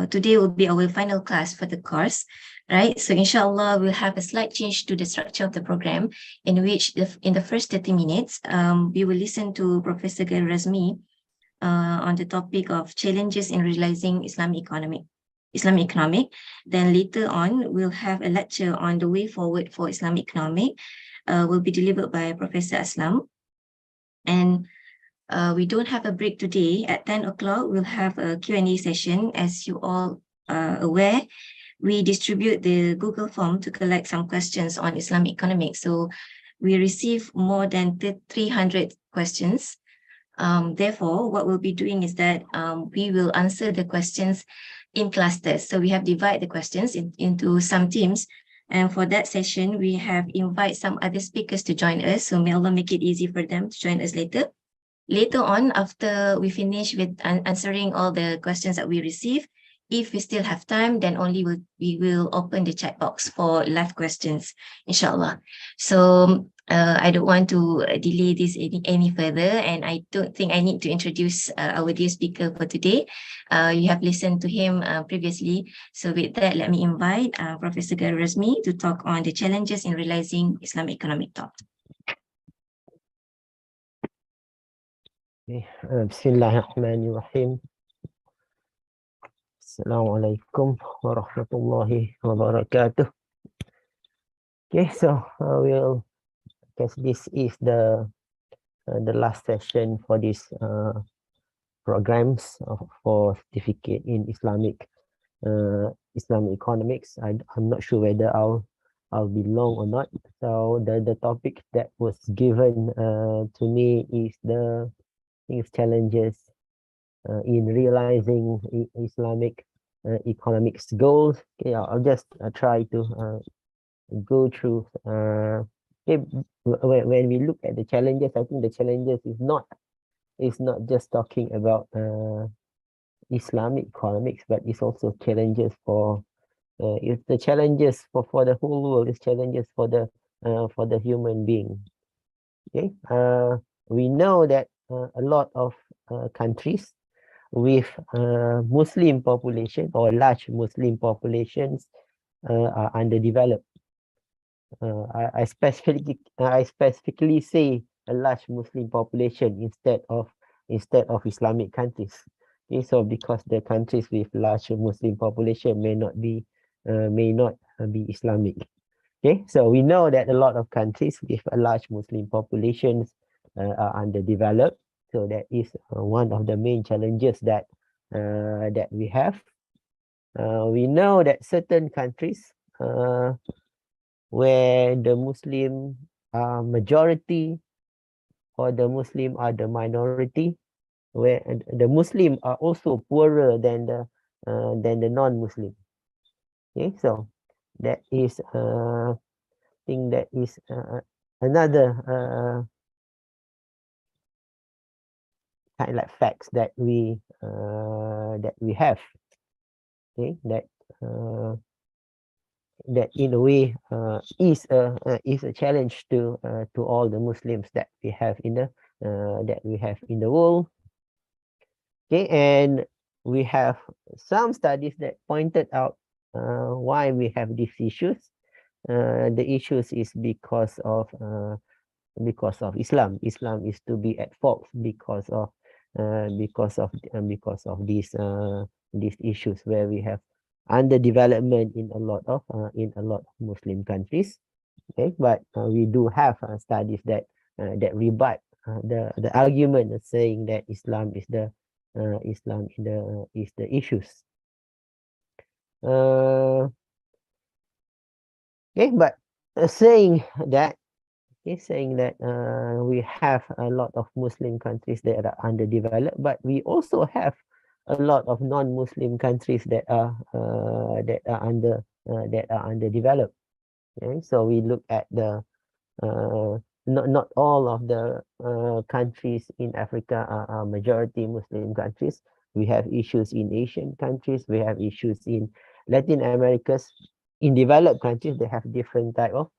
Today will be our final class for the course, right? So inshallah, we'll have a slight change to the structure of the program, in which in the first 30 minutes, we will listen to Professor Gairuzazmi on the topic of challenges in realizing Islamic economic. Then later on, we'll have a lecture on the way forward for Islamic economic, will be delivered by Professor Aslam. And we don't have a break today. At 10 o'clock, we'll have a Q&A session. As you all are aware, we distribute the Google form to collect some questions on Islamic economics. So we receive more than 300 questions. Therefore, what we'll be doing is that we will answer the questions in clusters. So we have divided the questions into some teams. And for that session, we have invited some other speakers to join us. So may Allah make it easy for them to join us later. Later on, after we finish with answering all the questions that we receive, if we still have time, then we will open the chat box for live questions, inshallah. So I don't want to delay this any further, and I don't think I need to introduce our dear speaker for today. You have listened to him previously. So with that, let me invite Professor Gairuzazmi to talk on the challenges in realizing Islamic economic thought. Bismillahirrahmanirrahim. Assalamualaikum warahmatullahi wabarakatuh. Okay, so guess this is the last session for this programs for certificate in Islamic economics. I'm not sure whether I'll be long or not. So the topic that was given to me is the challenges in realizing Islamic economics goals. Okay, I'll just try to go through. Okay, when we look at the challenges, I think the challenges is not just talking about Islamic economics, but it's also challenges for it's the challenges for the whole world. It's challenges for the human being. Okay, we know that a lot of countries with Muslim population or large Muslim populations are underdeveloped. I specifically say a large Muslim population instead of Islamic countries. Okay, so because the countries with large Muslim population may not be Islamic. Okay, so we know that a lot of countries with a large Muslim populations are underdeveloped. So that is one of the main challenges that we have. We know that certain countries where the Muslim are majority or the Muslim are the minority, where the Muslim are also poorer than the non-Muslim. Okay, so that is thing that is another kind of like facts that we have. Okay, that in a way is a challenge to all the Muslims that we have in the world. Okay, and we have some studies that pointed out why we have these issues. The issues is because of Islam. Islam is to be at fault because of these issues where we have underdevelopment in a lot of Muslim countries. Okay, but we do have studies that rebut the argument of saying that Islam is the issues. Okay, but saying that we have a lot of Muslim countries that are underdeveloped, but we also have a lot of non-Muslim countries that are underdeveloped. Okay, so we look at the not all of the countries in Africa are majority Muslim countries. We have issues in Asian countries. We have issues in Latin Americas. In developed countries, they have different type of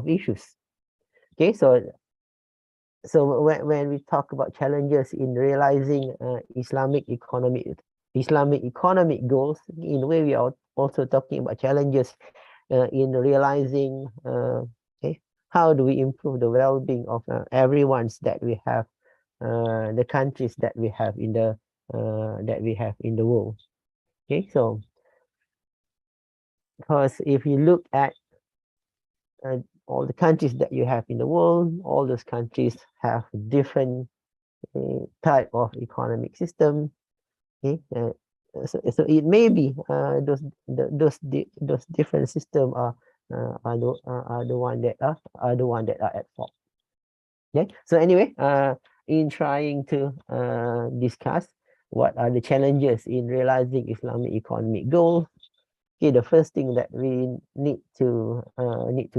issues. Okay, so so when we talk about challenges in realizing Islamic economic goals, in a way we are also talking about challenges in realizing okay, how do we improve the well-being of everyone's that we have, the countries that we have in the world. Okay, so because if you look at all the countries that you have in the world, all those countries have different type of economic system. Okay, so it may be those different system are the one that are at fault. Okay, so anyway, in trying to discuss what are the challenges in realizing Islamic economic goals. Okay, the first thing that we need to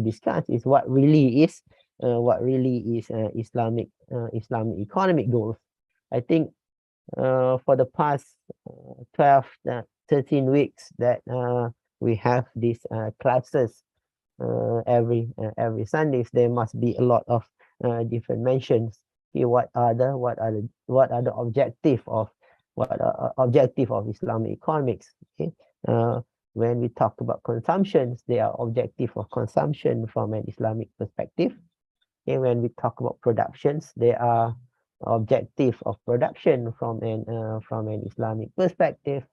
discuss is what really is Islamic economic goals. I think for the past 12 13 weeks that we have these classes every Sundays, there must be a lot of different mentions. Okay, what are the objective of Islamic economics? Okay, when we talk about consumptions, they are objective of consumption from an Islamic perspective. Okay, when we talk about productions, they are objective of production from an Islamic perspective.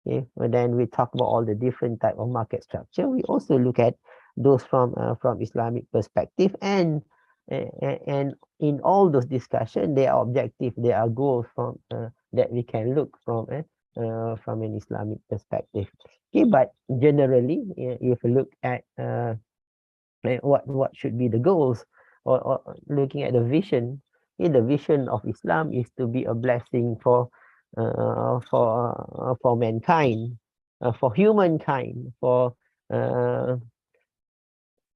Okay, but then we talk about all the different type of market structure. We also look at those from Islamic perspective, and in all those discussion, they are objective, they are goals from that we can look from an Islamic perspective. Okay, but generally, if you look at what should be the goals, or looking at the vision, the vision of Islam is to be a blessing for mankind, for humankind, uh,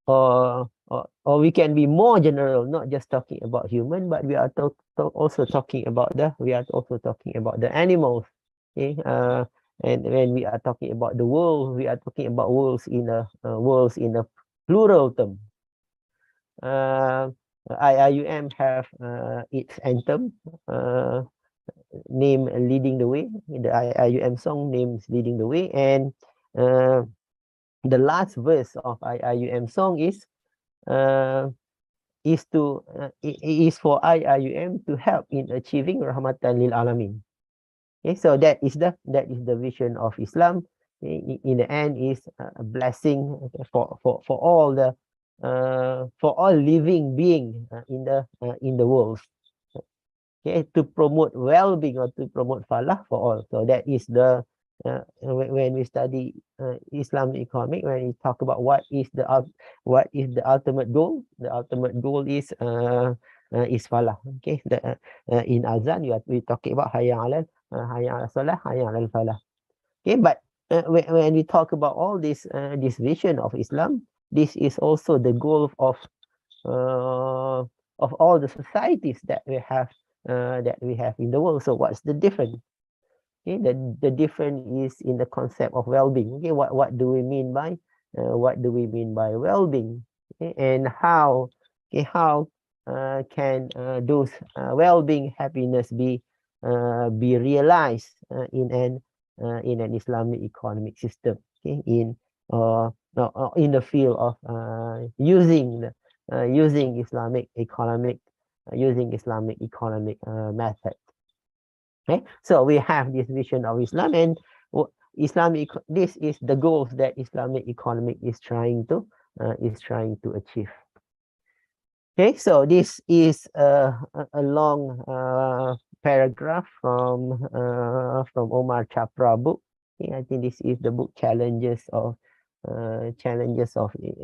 or we can be more general, not just talking about human, but we are also talking about the animals. Okay, and when we are talking about the world, we are talking about worlds in a plural term. IIUM have its anthem name Leading the Way. The IIUM song names Leading the Way, and the last verse of IIUM song is for IIUM to help in achieving Rahmatan lil Alamin. Okay, so that is the vision of Islam. In the end, is a blessing for all living being in the world. Okay, to promote well-being, or to promote falah for all. So that is when we study Islamic economic, when we talk about what is the ultimate goal. The ultimate goal is falah. Okay, in azan we talking about hayya ala salah, hayya ala falah. Okay, but when we talk about all this vision of Islam, this is also the goal of all the societies that we have in the world. So what's the difference? Okay, the difference is in the concept of well-being. Okay, what do we mean by well-being? Okay, and how can those well-being happiness be realized in an Islamic economic system? Okay, in the field of using Islamic economic method. Okay, so we have this vision of Islam, and this is the goals that Islamic economic is trying to achieve. Okay, so this is a long paragraph from Omar Chapra book. Okay, I think this is the book Challenges of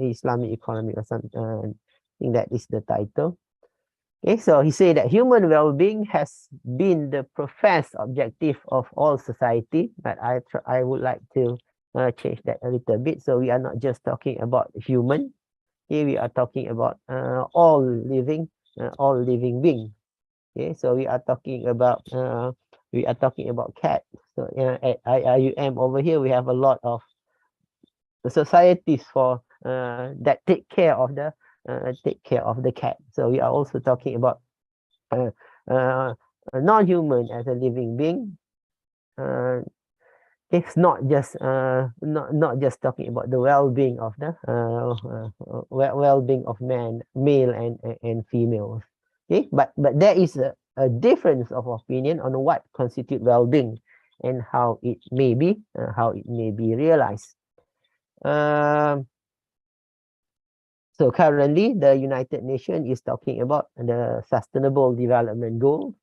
Islamic Economy, or something. I think that is the title. Okay, so he said that human well-being has been the professed objective of all society, but I would like to change that a little bit. So we are not just talking about human. Here we are talking about all living beings. Okay, so we are talking about cats. So at IIUM over here, we have a lot of societies that take care of the cat. So we are also talking about a non-human as a living being. It's not just not just talking about the well-being of the well-being of male and females. Okay, but there is a difference of opinion on what constitute well-being and how it may be realized. So currently, the United Nations is talking about the Sustainable Development Goals,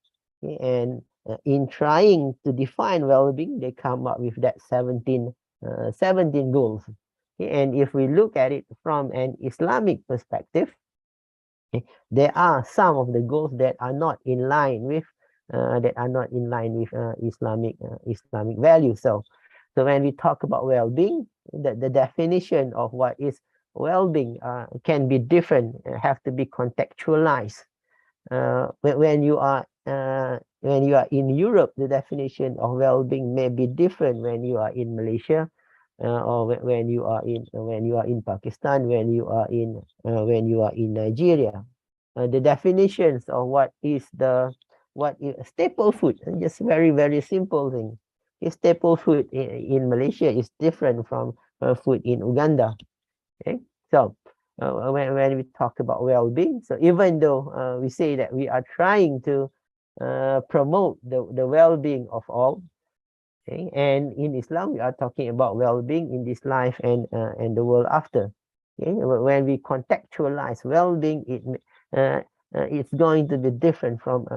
okay, and in trying to define well-being, they come up with that 17 goals. Okay, and if we look at it from an Islamic perspective, okay, there are some of the goals that are not in line with Islamic values. So when we talk about well-being, the definition of what is well-being can be different, have to be contextualized. When you are in Europe, the definition of well-being may be different when you are in Malaysia, or when you are in Pakistan, when you are in Nigeria. The definitions of what is staple food, just very simple thing. Staple food in Malaysia is different from food in Uganda. Okay, so when we talk about well-being, so even though we say that we are trying to promote the well-being of all, okay, and in Islam we are talking about well-being in this life and the world after. Okay, when we contextualize well-being, it's going to be different from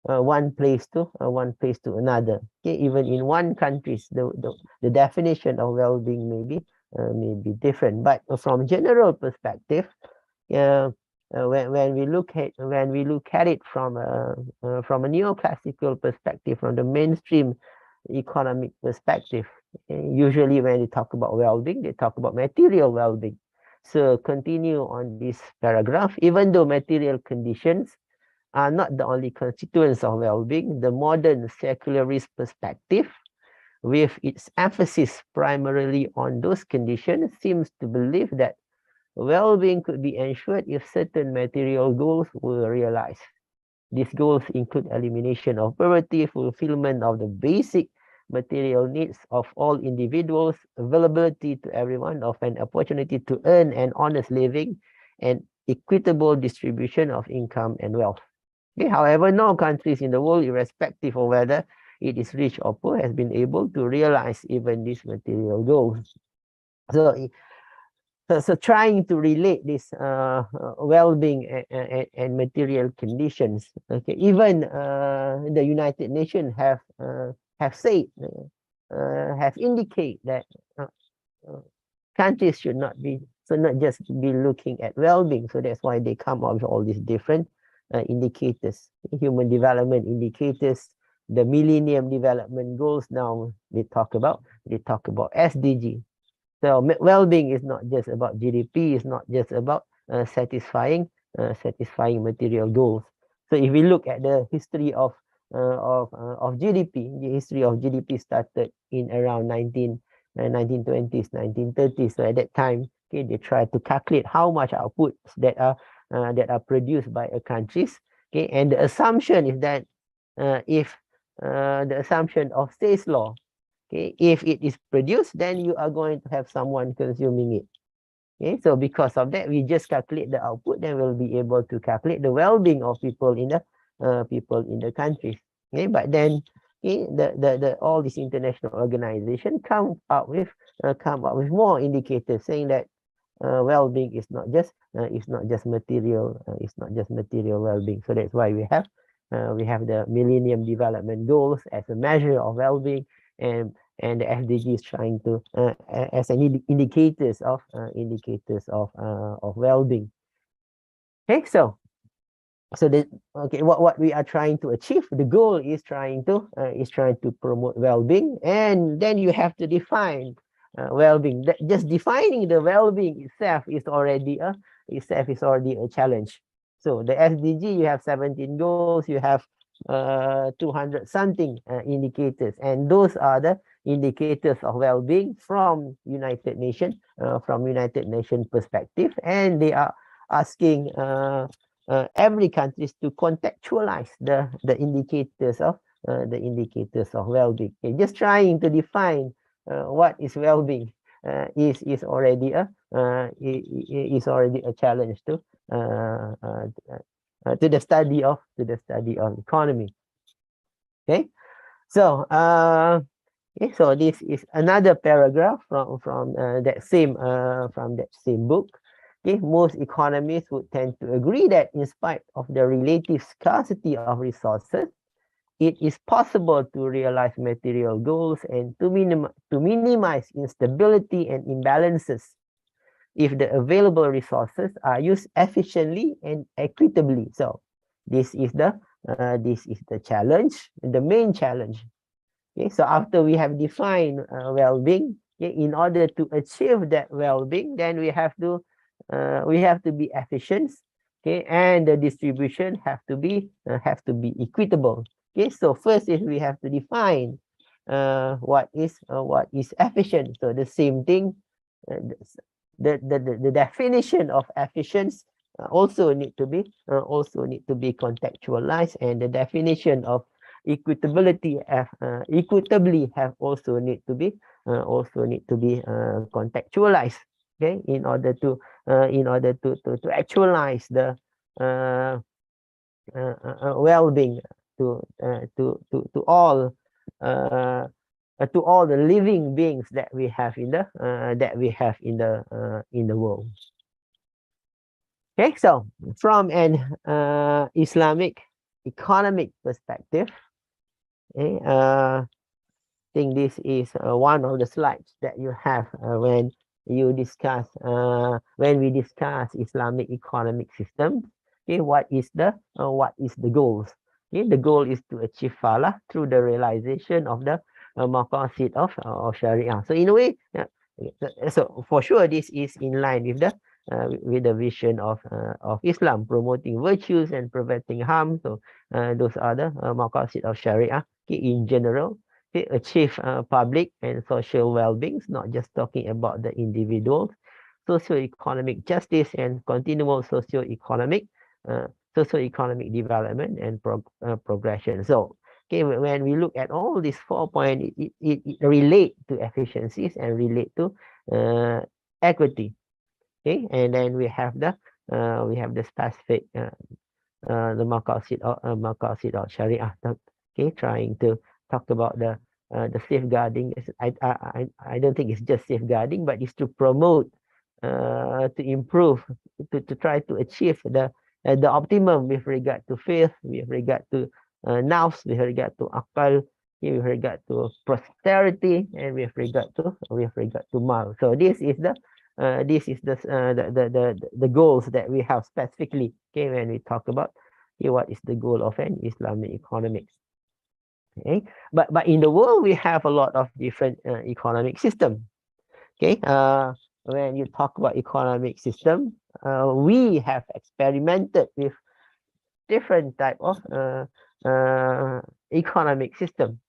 one place to another. Okay, even in one country, the definition of well-being may be different, but from general perspective, when we look at it from a neoclassical perspective, from the mainstream economic perspective, usually when they talk about well-being, they talk about material well-being. So continue on this paragraph. Even though material conditions are not the only constituents of well-being, the modern secularist perspective, with its emphasis primarily on those conditions, seems to believe that well-being could be ensured if certain material goals were realized. These goals include elimination of poverty, fulfillment of the basic material needs of all individuals, availability to everyone of an opportunity to earn an honest living, and equitable distribution of income and wealth. Okay, however, no countries in the world, irrespective of whether it is rich or poor, has been able to realize even these material goals. So trying to relate this well-being and material conditions. Okay, even the United Nations have said, have indicated that countries should not just be looking at well-being. So that's why they come up with all these different indicators, human development indicators, the Millennium Development Goals. Now they talk about SDG. So well-being is not just about GDP, it's not just about satisfying material goals. So if we look at the history of GDP, the history of GDP started in around 1920s, 1930s. So at that time, okay, they tried to calculate how much outputs that are produced by a countries. Okay, and the assumption is that if the assumption of Say's law, okay, if it is produced, then you are going to have someone consuming it. Okay, so because of that, we just calculate the output, then we'll be able to calculate the well-being of people in the countries. Okay, but then okay, the all these international organizations come up with more indicators saying that well-being is not just material, well-being. So that's why we have the Millennium Development Goals as a measure of well-being, and the SDGs trying to as an indicators of well-being. Okay, so what we are trying to achieve, the goal is trying to promote well-being, and then you have to define well-being. Just defining the well-being itself is already a challenge. So the SDG, you have 17 goals, you have 200 something indicators, and those are the indicators of well-being from United Nations perspective, and they are asking every country to contextualize the indicators of well-being. Okay, just trying to define what is well-being is already a challenge to the study of economy. Okay, so okay, so this is another paragraph from that same book. Okay, most economists would tend to agree that in spite of the relative scarcity of resources, it is possible to realize material goals and to minimize instability and imbalances if the available resources are used efficiently and equitably. So this is the challenge, the main challenge. Okay, so after we have defined well-being, okay, in order to achieve that well-being, then we have to be efficient, okay, and the distribution have to be equitable. Okay, so first is we have to define what is efficient. So the same thing, uh, the definition of efficiency also need to be contextualized, and the definition of equitably have also need to be contextualized, okay, in order to actualize the well-being to all the living beings that we have in the world. Okay, so from an Islamic economic perspective, okay, I think this is one of the slides that you have when we discuss Islamic economic system. Okay, what is the goals? Okay, the goal is to achieve falah through the realization of the maqasid of Sharia. So in a way, so for sure this is in line with the vision of Islam, promoting virtues and preventing harm. So those are the maqasid of Sharia. Okay, in general, okay, achieve public and social well-being, not just talking about the individuals, socio-economic justice and continual socio-economic development and progression. So okay, when we look at all these 4 points, it relate to efficiencies and relate to equity. Okay, and then we have the specific the maqasid of Sharia. Okay, trying to talk about the safeguarding. I don't think it's just safeguarding, but it's to promote, to improve, to try to achieve the optimum with regard to faith, with regard to nafs, with regard to akal, with regard to prosperity, and with regard to mal. So this is the goals that we have specifically, okay, when we talk about, okay, what is the goal of an Islamic economics. Okay, but in the world we have a lot of different economic system. Okay, when you talk about economic system, we have experimented with different type of economic system,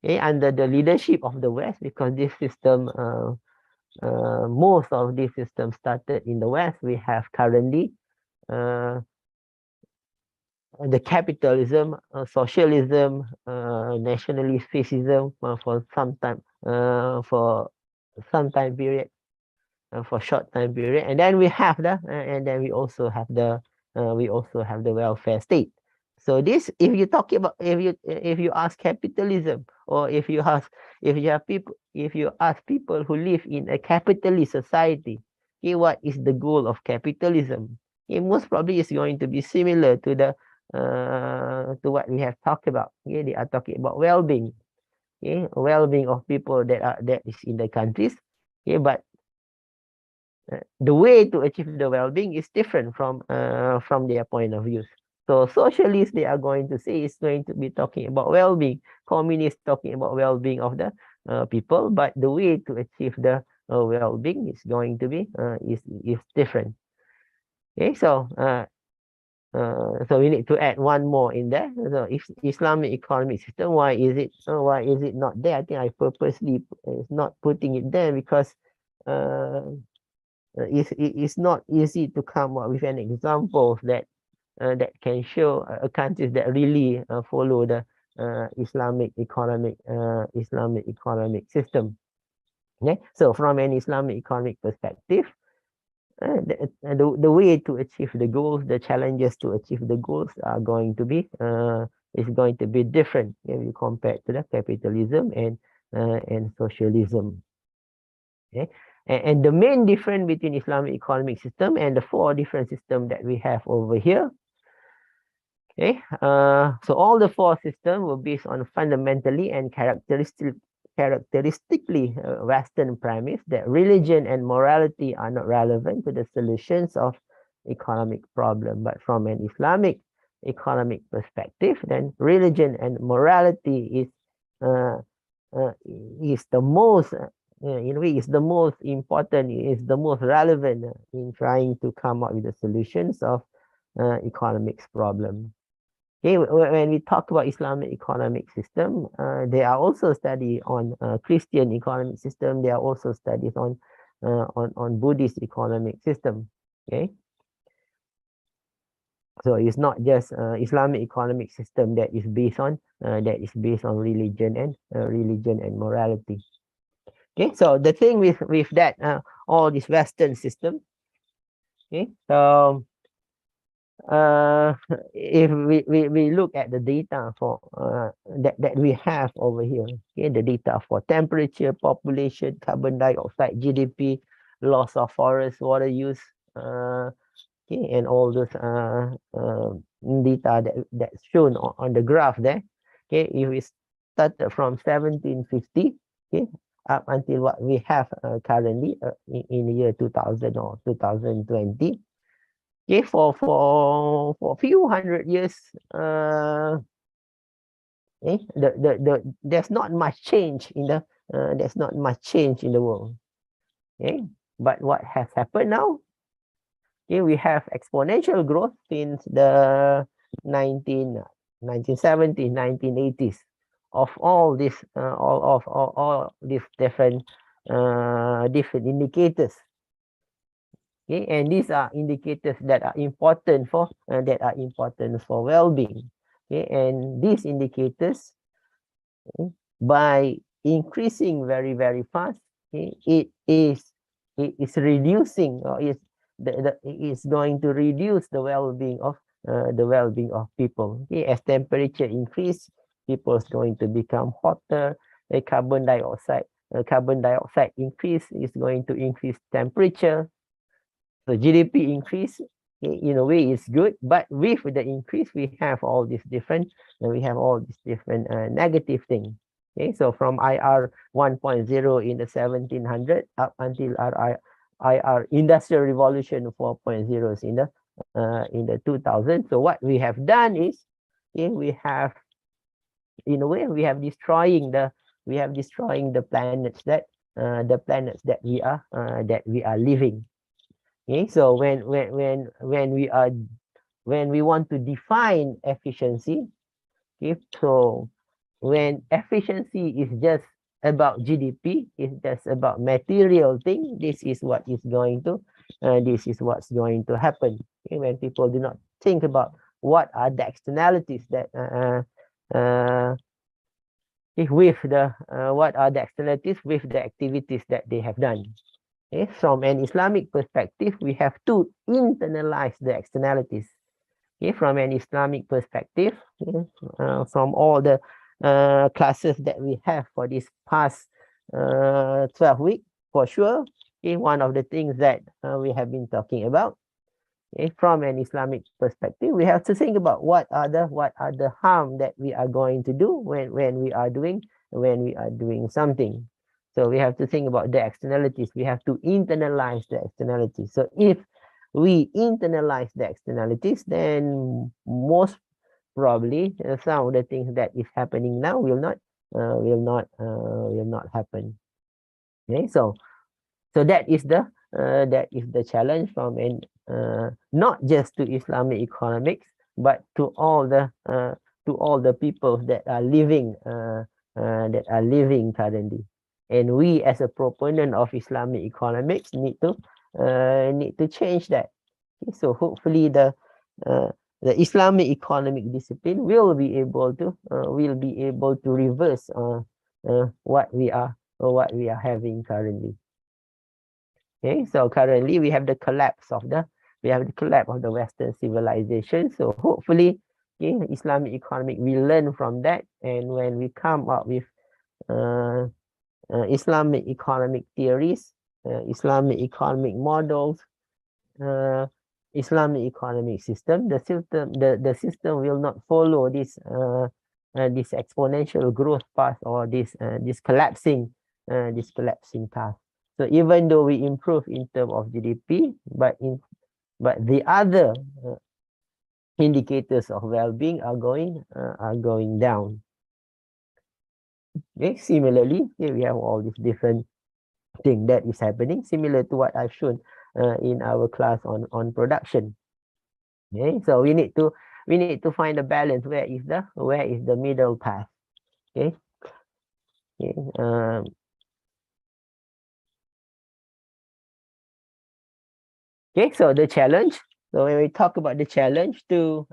okay, under the leadership of the West, because this system most of these systems started in the West. We have currently the capitalism, socialism, nationalist fascism for some time period, for short time period, and then we have we also have the welfare state. So this, if you talk about, if you ask capitalism, or if you ask people who live in a capitalist society, okay, what is the goal of capitalism? Okay, most probably is going to be similar to to what we have talked about. Okay, they are talking about well-being, okay, well-being of people that is in the countries. Okay, but the way to achieve the well-being is different from their point of view. So socialists, they are going to say, it's going to be talking about well-being. Communists talking about well-being of the people, but the way to achieve the well-being is going to be is different. Okay, so so we need to add one more in there. So if Islamic economic system, why is it not there? I think I purposely is not putting it there because it's not easy to come up with an example that that can show countries that really follow the Islamic economic system. Okay, so from an Islamic economic perspective, the way to achieve the goals, the challenges to achieve the goals are going to be is going to be different if you compare to the capitalism and socialism. Okay, and the main difference between Islamic economic system and the four different systems that we have over here. Okay, so all the four systems were based on fundamentally and characteristically Western premise that religion and morality are not relevant to the solutions of economic problem. But from an Islamic economic perspective, then religion and morality the most in a way is the most important, is the most relevant in trying to come up with the solutions of economics problem. Okay, when we talk about Islamic economic system, there are also studies on Christian economic system. There are also studies on Buddhist economic system. Okay, so it's not just Islamic economic system that is based on religion and morality. Okay, so the thing with that all this Western system. Okay, so if we look at the data for that we have over here, okay, the data for temperature, population, carbon dioxide, GDP, loss of forest, water use, okay, and all those data that's shown on the graph there. Okay, if we started from 1750, okay, up until what we have currently in the year 2000 or 2020. Okay, for a few hundred years, there's not much change in the world. Okay, but what has happened now? Okay, we have exponential growth since the 1970s, 1980s of all these these different indicators. Okay, and these are indicators that are important for well-being. Okay, and these indicators, okay, by increasing very fast, okay, it is reducing, or it's going to reduce the well-being of people. Okay, as temperature increase, people is going to become hotter. The carbon dioxide increase is going to increase temperature. So GDP increase, in a way, is good, but with the increase, we have all these different negative things. Okay, so from IR 1.0 in the 1700 up until IR Industrial Revolution 4.0 in the 2000. So what we have done is, okay, we have, in a way, we have destroying the planets that we are living. Okay, so when we want to define efficiency, okay, so when efficiency is just about GDP, it's just about material thing, this is what's going to happen. Okay, when people do not think about what are the externalities that what are the externalities with the activities that they have done. Okay, from an Islamic perspective, we have to internalize the externalities. Okay, from an Islamic perspective, okay, from all the classes that we have for this past 12 weeks, for sure, okay, one of the things that we have been talking about, okay, from an Islamic perspective, we have to think about what are the harm that we are going to do when we are doing something. So we have to think about the externalities. We have to internalize the externalities. So if we internalize the externalities, then most probably some of the things that is happening now will not happen. Okay, so that is the challenge from an not just to Islamic economics, but to all the people that are living currently. And we, as a proponent of Islamic economics, need to need to change that. Okay, so hopefully the Islamic economic discipline will be able to reverse what we are having currently. Okay, so currently we have the collapse of the Western civilization. So hopefully, okay, Islamic economic, we learn from that, and when we come up with Islamic economic theories, Islamic economic models, Islamic economic system, the system will not follow this exponential growth path, or this collapsing path. So even though we improve in terms of GDP, but the other indicators of well-being are going down. Okay, similarly, here we have all these different thing that is happening, similar to what I've shown in our class on production. Okay, so we need to find a balance. Where is the middle path? Okay. Okay. Okay, so the challenge. So when we talk about the challenge to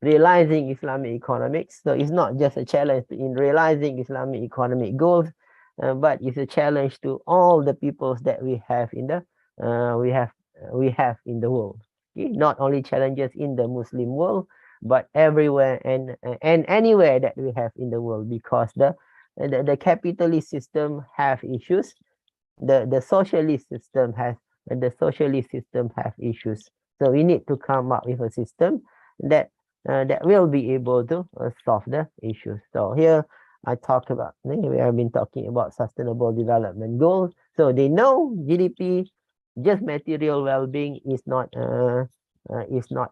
realizing Islamic economics, so it's not just a challenge in realizing Islamic economic goals, but it's a challenge to all the peoples that we have in the in the world. Okay? Not only challenges in the Muslim world, but everywhere and anywhere that we have in the world, because the capitalist system have issues, the socialist system have issues. So we need to come up with a system that will be able to solve the issues. So here we have been talking about sustainable development goals. So they know GDP, just material well-being is not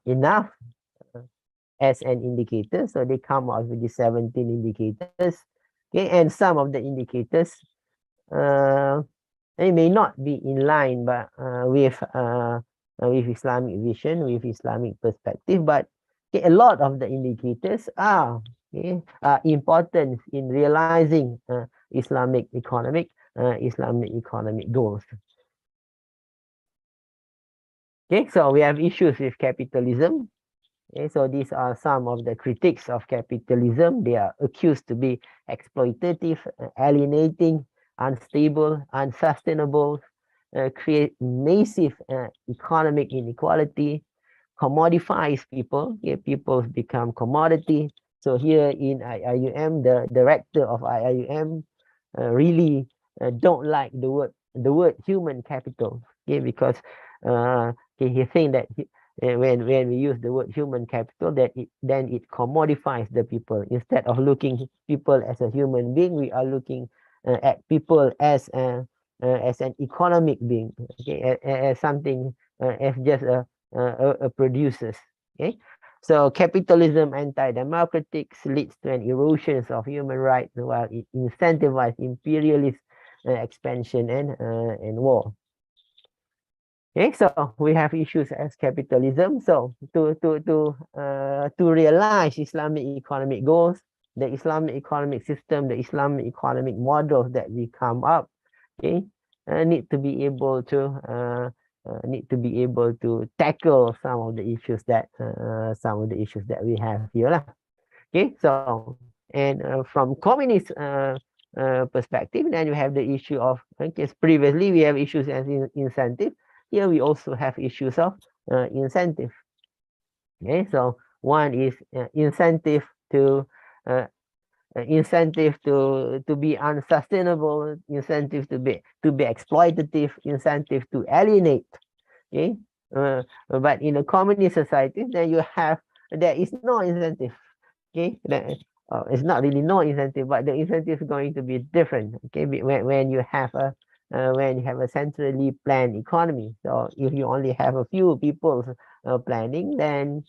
enough as an indicator. So they come up with the 17 indicators. Okay, and some of the indicators they may not be in line but with Islamic vision, with Islamic perspective, but okay, a lot of the indicators are important in realizing Islamic economic goals. Okay, so we have issues with capitalism. Okay, so these are some of the critics of capitalism. They are accused to be exploitative, alienating, unstable, unsustainable, create massive economic inequality, commodifies people. Okay, people become commodity. So here in IIUM, the director of IIUM really don't like the word human capital. Okay, because he think that when we use the word human capital, that it commodifies the people. Instead of looking people as a human being, we are looking at people as an economic being. Okay, as something as just a producers. Okay, so capitalism anti-democratic leads to an erosion of human rights, while it incentivizes imperialist expansion and war. Okay, so we have issues as capitalism. So to realize Islamic economic goals, the Islamic economic system, the Islamic economic models that we come up, okay, need to be able to tackle some of the issues that we have here lah. Okay, so and from communist perspective, then you have the issue of, okay, previously we have issues as incentive. Here we also have issues of incentive. Okay, so one is incentive to be unsustainable, incentive to be exploitative, incentive to alienate. Okay, but in a communist society, then there is no incentive. Okay, it's not really no incentive, but the incentive is going to be different. Okay, when you have a centrally planned economy. So if you only have a few people planning, then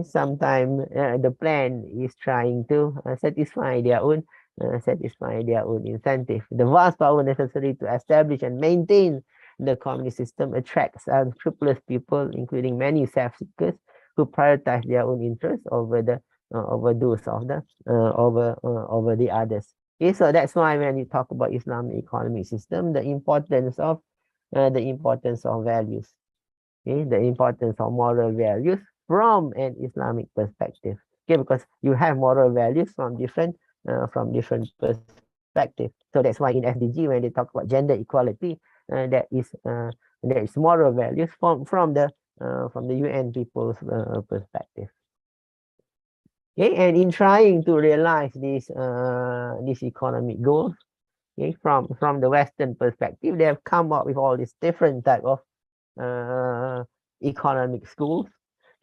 sometimes the plan is trying to satisfy their own incentive. The vast power necessary to establish and maintain the communist system attracts unscrupulous people, including many self-seekers who prioritize their own interests over those of the others. Okay, so that's why when you talk about Islamic economic system, the importance of the importance of values, okay, the importance of moral values from an Islamic perspective. Okay, because you have moral values from different perspectives. So that's why in SDG, when they talk about gender equality, there is moral values from the UN people's perspective. Okay, and in trying to realize these economic goals, okay, from the Western perspective, they have come up with all these different type of economic schools.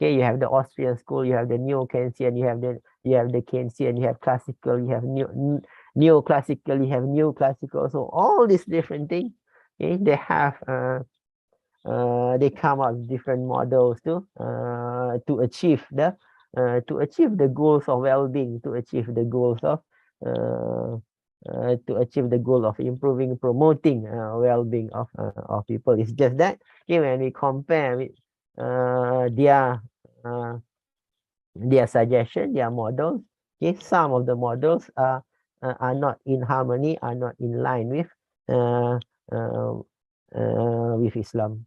Okay, you have the Austrian school, you have the neo-Keynesian, you have the Keynesian, you have classical, you have neoclassical, you have new classical. So all these different things, okay, they come up with different models to achieve the goals of well-being, to achieve the goals of improving, promoting well-being of people. It's just that, okay, when we compare with their suggestion, their models, okay, some of the models are not in harmony, are not in line with Islam.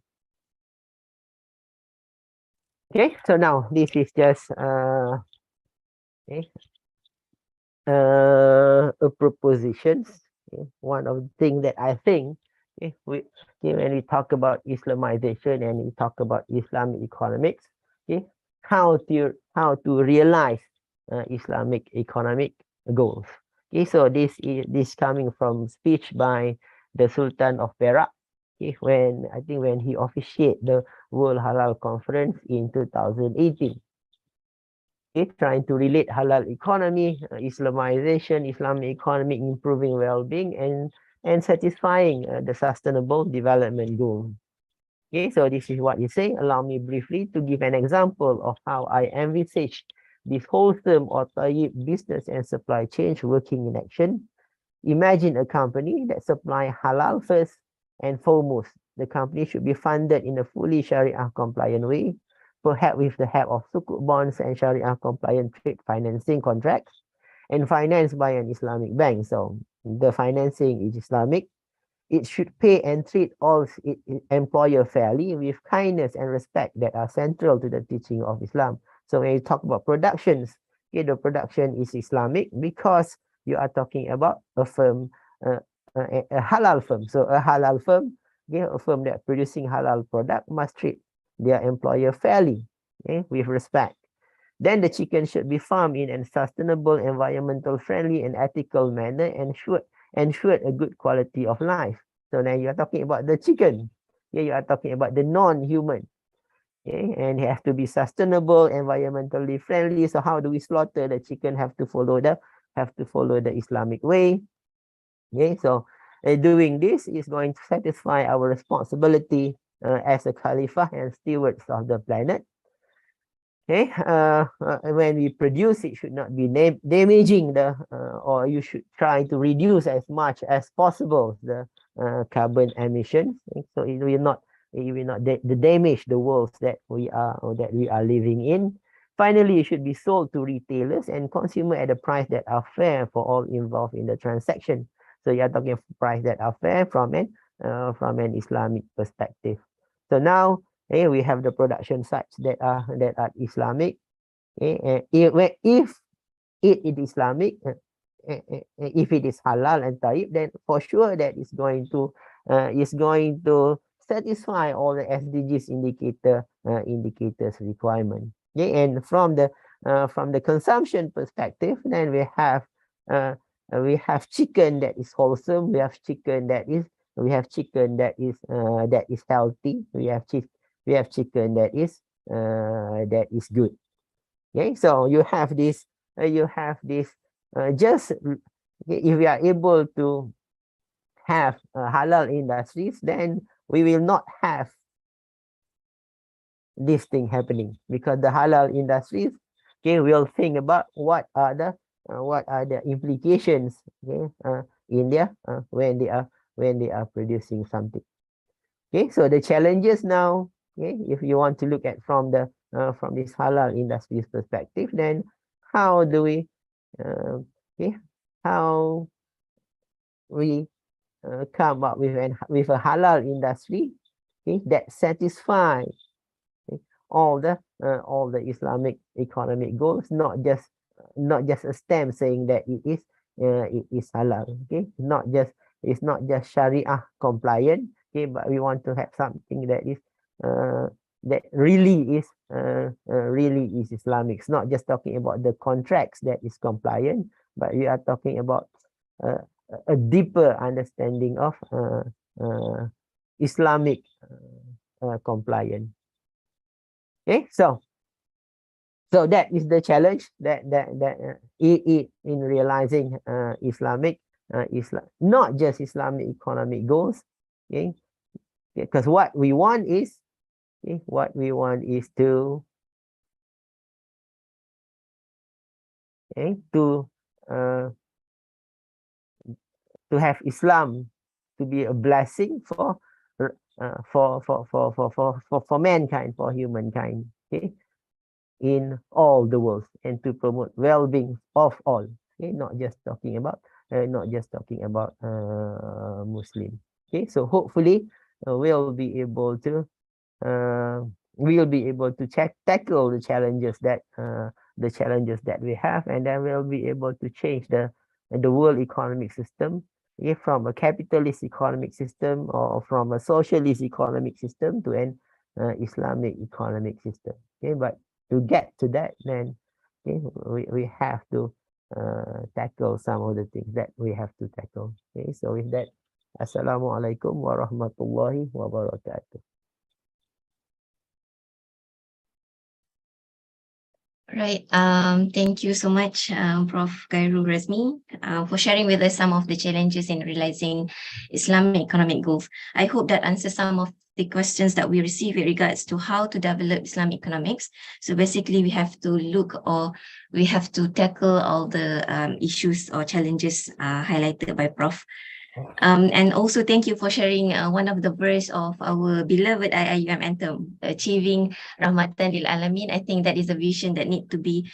Okay, so now this is just okay, a propositions. Okay? One of the things that I think, okay, when we talk about Islamization and we talk about Islamic economics, okay, how to realize Islamic economic goals. Okay, so this coming from speech by the Sultan of Perak. Okay, when he officiated the World Halal Conference in 2018. Okay, trying to relate halal economy, Islamization, Islamic economy, improving well-being, and satisfying the sustainable development goal. Okay, so this is what you say. Allow me briefly to give an example of how I envisage this wholesome or tayyib business and supply chain working in action. Imagine a company that supply halal first and foremost. The company should be funded in a fully Sharia compliant way, perhaps with the help of sukuk bonds and Sharia compliant trade financing contracts, and financed by an Islamic bank. So the financing is Islamic. It should pay and treat all its employer fairly with kindness and respect that are central to the teaching of Islam. So when you talk about productions, okay, the production is Islamic because you are talking about a firm, a halal firm. So a halal firm, okay, a firm that producing halal product must treat their employer fairly, okay, with respect. Then the chicken should be farmed in a sustainable, environmental friendly and ethical manner and should ensure a good quality of life. So now you are talking about the chicken. Yeah, you are talking about the non-human. Okay, and it has to be sustainable, environmentally friendly. So how do we slaughter the chicken? Have to follow the Islamic way. Okay, so doing this is going to satisfy our responsibility as a Khalifa and stewards of the planet. Okay, when we produce, it should not be damaging or you should try to reduce as much as possible the carbon emissions. Okay? So it will not damage the world that we are living in. Finally, it should be sold to retailers and consumer at a price that are fair for all involved in the transaction. So you are talking of price that are fair from an Islamic perspective. So now, okay, we have the production sites that are Islamic. Okay, if it is Islamic, if it is halal and tayyib, then for sure that is going to satisfy all the SDGs indicators requirement. Okay, and from the consumption perspective, then we have chicken that is wholesome. We have chicken that is healthy. We have chicken that is good. Okay, so you have this just if we are able to have halal industries, then we will not have this thing happening, because the halal industries, okay, will think about what are the implications, okay, in there when they are producing something. Okay, so the challenges now, okay, if you want to look at from this halal industries perspective, then how do we okay, how we come up with a halal industry, okay, that satisfies all the Islamic economic goals, not just a stamp saying that it is halal. Okay, it's not just Sharia compliant. Okay, but we want to have something that is that really is Islamic. It's not just talking about the contracts that is compliant, but we are talking about a deeper understanding of Islamic compliance. Okay, so that is the challenge that in realizing Islamic not just Islamic economic goals. Okay, because what we want is to have Islam to be a blessing for mankind, for humankind, okay, in all the world, and to promote well-being of all. Okay, not just talking about Muslim. Okay, so hopefully we'll be able to tackle the challenges that we have, and then we'll be able to change the world economic system, okay, from a capitalist economic system or from a socialist economic system to an Islamic economic system. Okay, but to get to that, then okay, we have to tackle some of the things that we have to tackle. Okay, so with that, Assalamualaikum warahmatullahi wabarakatuh. Right. Thank you so much, Prof. Gairuzazmi, for sharing with us some of the challenges in realizing Islamic economic goals. I hope that answers some of the questions that we receive in regards to how to develop Islamic economics. So basically, we have to tackle all the issues or challenges highlighted by Prof. And also thank you for sharing one of the verse of our beloved IIUM anthem, achieving Rahmatan lil Alamin. I think that is a vision that need to be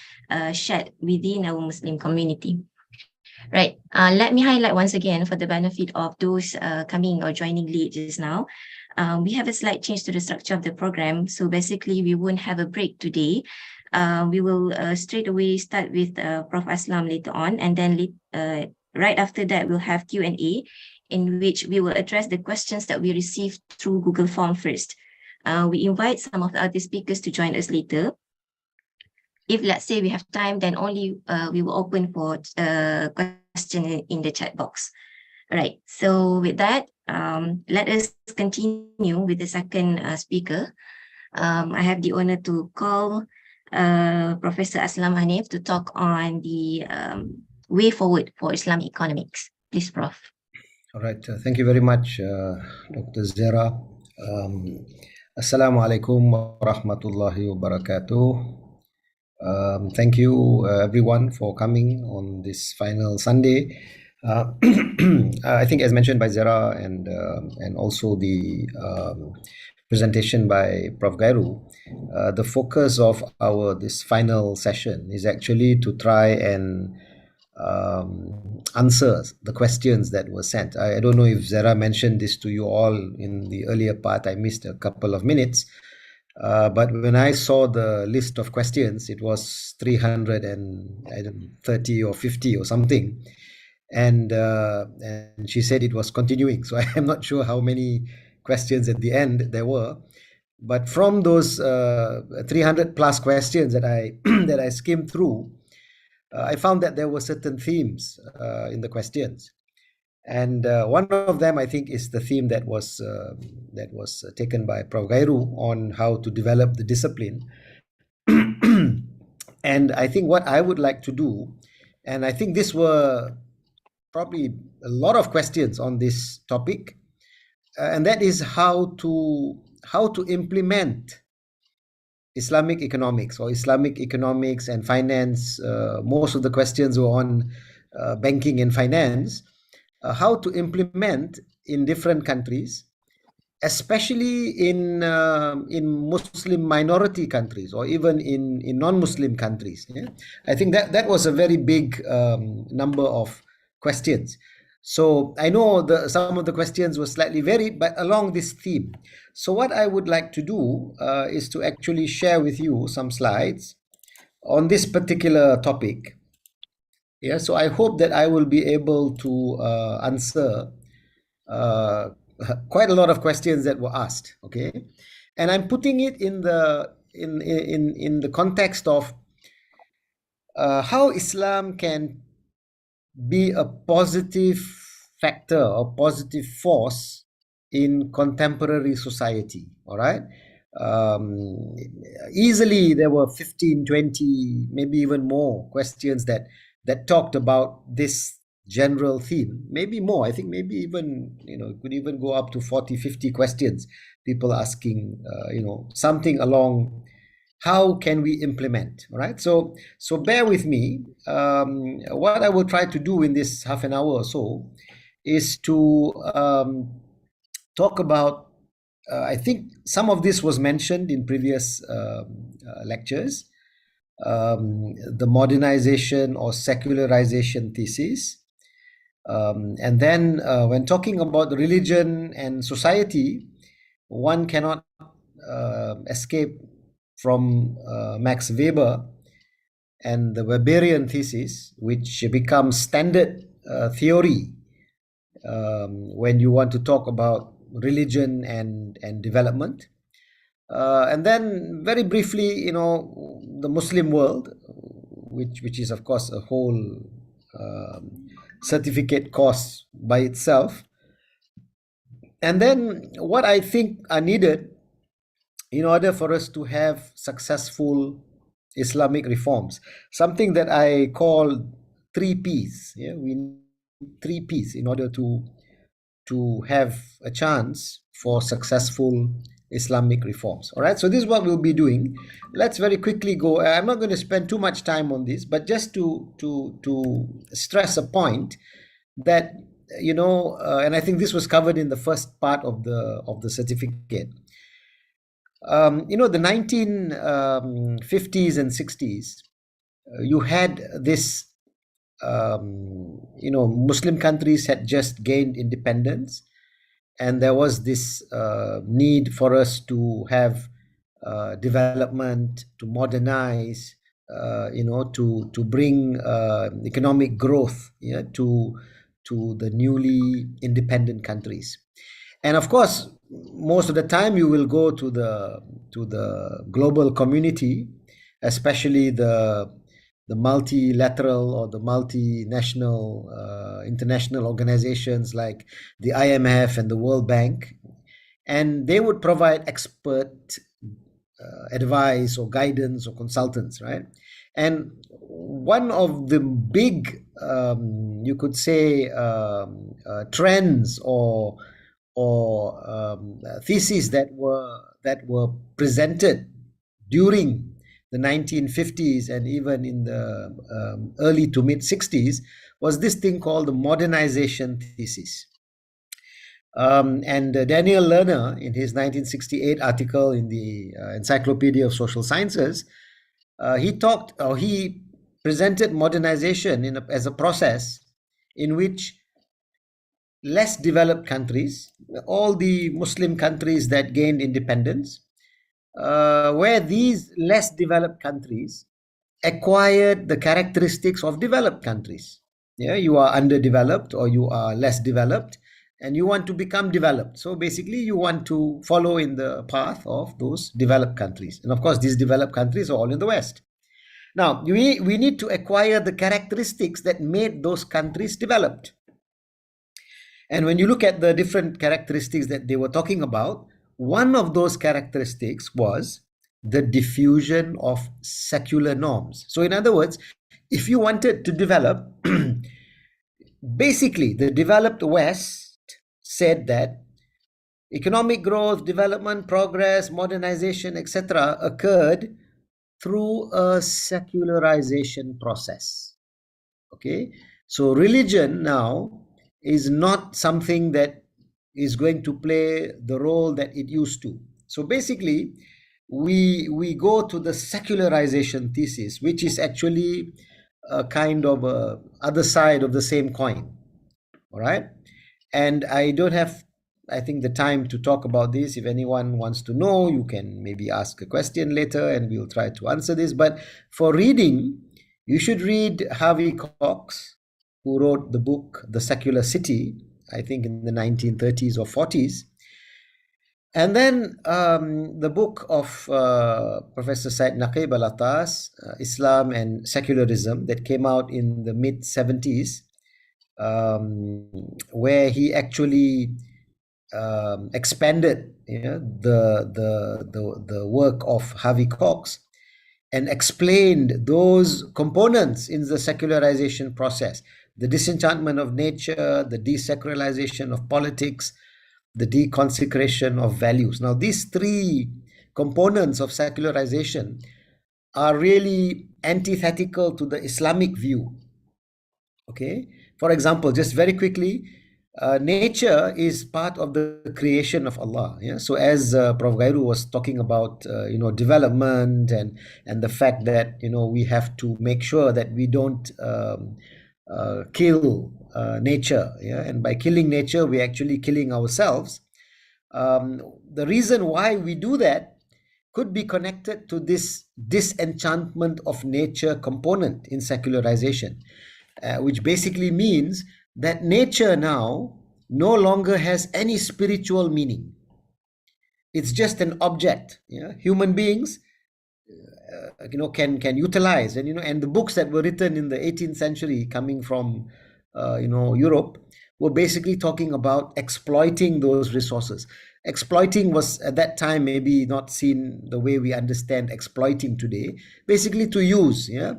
shared within our Muslim community. Right. Let me highlight once again for the benefit of those coming or joining late just now. We have a slight change to the structure of the program. So basically, we won't have a break today. We will straight away start with Prof. Aslam later on, and then right after that, we'll have Q&A, in which we will address the questions that we received through Google Form first. We invite some of the other speakers to join us later. If let's say we have time, then only we will open for question in the chat box. All right, so with that, let us continue with the second speaker. I have the honor to call Professor Aslam Hanef to talk on the way forward for Islamic economics. Please, Prof. All right. Thank you very much, Dr. Zara. Assalamu alaikum wa rahmatullahi wa barakatuh. Thank you, everyone, for coming on this final Sunday. I think, as mentioned by Zara and also the presentation by Prof. Gairu, the focus of this final session is actually to try and answer the questions that were sent. I don't know if Zara mentioned this to you all in the earlier part. I missed a couple of minutes. But when I saw the list of questions, it was 330 or 50 or something. And she said it was continuing. So I am not sure how many questions at the end there were. But from those 300 plus questions that I that I skimmed through, I found that there were certain themes in the questions, and one of them, I think, is the theme that was taken by Prof. Gairu on how to develop the discipline. And I think what I would like to do, and I think this were probably a lot of questions on this topic, and that is how to implement Islamic economics or Islamic economics and finance. Most of the questions were on banking and finance. How to implement in different countries, especially in Muslim minority countries or even in non-Muslim countries. Yeah? I think that was a very big number of questions. So I know some of the questions were slightly varied, but along this theme. So what I would like to do is to actually share with you some slides on this particular topic. Yeah, so I hope that I will be able to answer uh, quite a lot of questions that were asked. Okay, and I'm putting it in the context of how Islam can be a positive factor or positive force in contemporary society. All right. um, Easily there were 15, 20, maybe even more questions that talked about this general theme, maybe more. I think maybe even, it could even go up to 40, 50 questions, people asking something along how can we implement. All right, so bear with me. What I will try to do in this half an hour or so is to talk about, I think some of this was mentioned in previous lectures, the modernization or secularization thesis. And then when talking about religion and society, one cannot escape from Max Weber and the Weberian thesis, which becomes standard theory when you want to talk about religion and development. And then very briefly, the Muslim world, which is of course a whole certificate course by itself. And then what I think are needed in order for us to have successful Islamic reforms, something that I call 3 Ps. Yeah, we need 3 Ps in order to have a chance for successful Islamic reforms. All right, so this is what we'll be doing. Let's very quickly go. I'm not going to spend too much time on this, but just to stress a point that and I think this was covered in the first part of the certificate. The 1950s and 60s, you had this. Muslim countries had just gained independence, and there was this need for us to have development, to modernize, to bring economic growth, yeah, to the newly independent countries. And of course, most of the time you will go to the global community, especially the multilateral or the multinational international organizations like the IMF and the World Bank, and they would provide expert advice or guidance or consultants, right? And one of the big, you could say, trends or theses that were presented during the 1950s and even in the early to mid 60s was this thing called the modernization thesis. And Daniel Lerner, in his 1968 article in the Encyclopedia of Social Sciences, he presented modernization as a process in which less developed countries, all the Muslim countries that gained independence, where these less developed countries acquired the characteristics of developed countries. Yeah, you are underdeveloped or you are less developed and you want to become developed. So basically you want to follow in the path of those developed countries. And of course, these developed countries are all in the West. Now, we need to acquire the characteristics that made those countries developed. And when you look at the different characteristics that they were talking about, one of those characteristics was the diffusion of secular norms. So in other words, if you wanted to develop, basically the developed West said that economic growth, development, progress, modernization, etc. occurred through a secularization process. Okay, so religion now is not something that is going to play the role that it used to. So basically, we go to the secularization thesis, which is actually a kind of a other side of the same coin. All right. And I don't have, I think, the time to talk about this. If anyone wants to know, you can maybe ask a question later and we'll try to answer this. But for reading, you should read Harvey Cox, who wrote the book The Secular City, I think in the 1930s or 40s. And then the book of Professor Said Naqib Al-Attas, Islam and Secularism, that came out in the mid 70s, where he actually expanded the work of Harvey Cox and explained those components in the secularization process: the disenchantment of nature, the desacralization of politics, the deconsecration of values. Now, these three components of secularization are really antithetical to the Islamic view. Okay, for example, just very quickly, nature is part of the creation of Allah. Yeah. So as Prof. Gairu was talking about, development and the fact that we have to make sure that we don't kill nature. Yeah. And by killing nature, we're actually killing ourselves. The reason why we do that could be connected to this disenchantment of nature component in secularization, which basically means that nature now no longer has any spiritual meaning. It's just an object. Yeah? Human beings, can utilize, and the books that were written in the 18th century, coming from, Europe, were basically talking about exploiting those resources. Exploiting was at that time maybe not seen the way we understand exploiting today. Basically to use, yeah,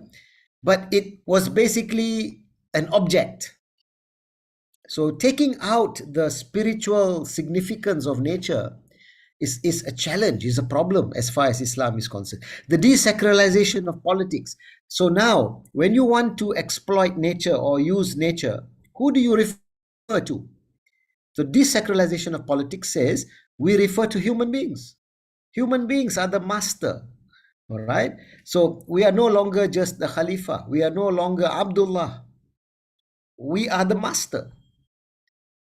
but it was basically an object. So taking out the spiritual significance of nature is a challenge, is a problem as far as Islam is concerned. The desacralization of politics. So now, when you want to exploit nature or use nature, who do you refer to? So desacralization of politics says we refer to human beings. Human beings are the master. All right. So we are no longer just the Khalifa. We are no longer Abdullah. We are the master.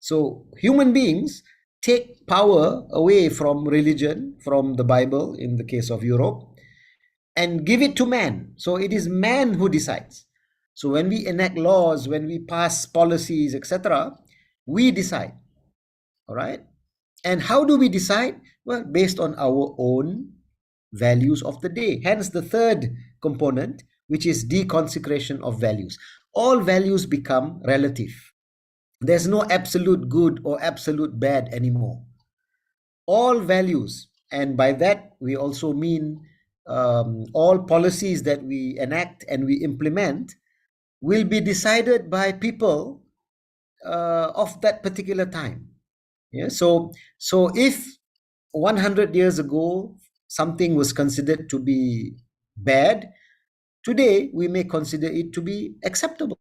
So human beings take power away from religion, from the Bible in the case of Europe, and give it to man. So it is man who decides. So when we enact laws, when we pass policies, etc., we decide. All right. And how do we decide? Well, based on our own values of the day. Hence the third component, which is deconsecration of values. All values become relative. There's no absolute good or absolute bad anymore. All values, and by that we also mean all policies that we enact and we implement, will be decided by people of that particular time. Yeah. So if 100 years ago something was considered to be bad, today we may consider it to be acceptable.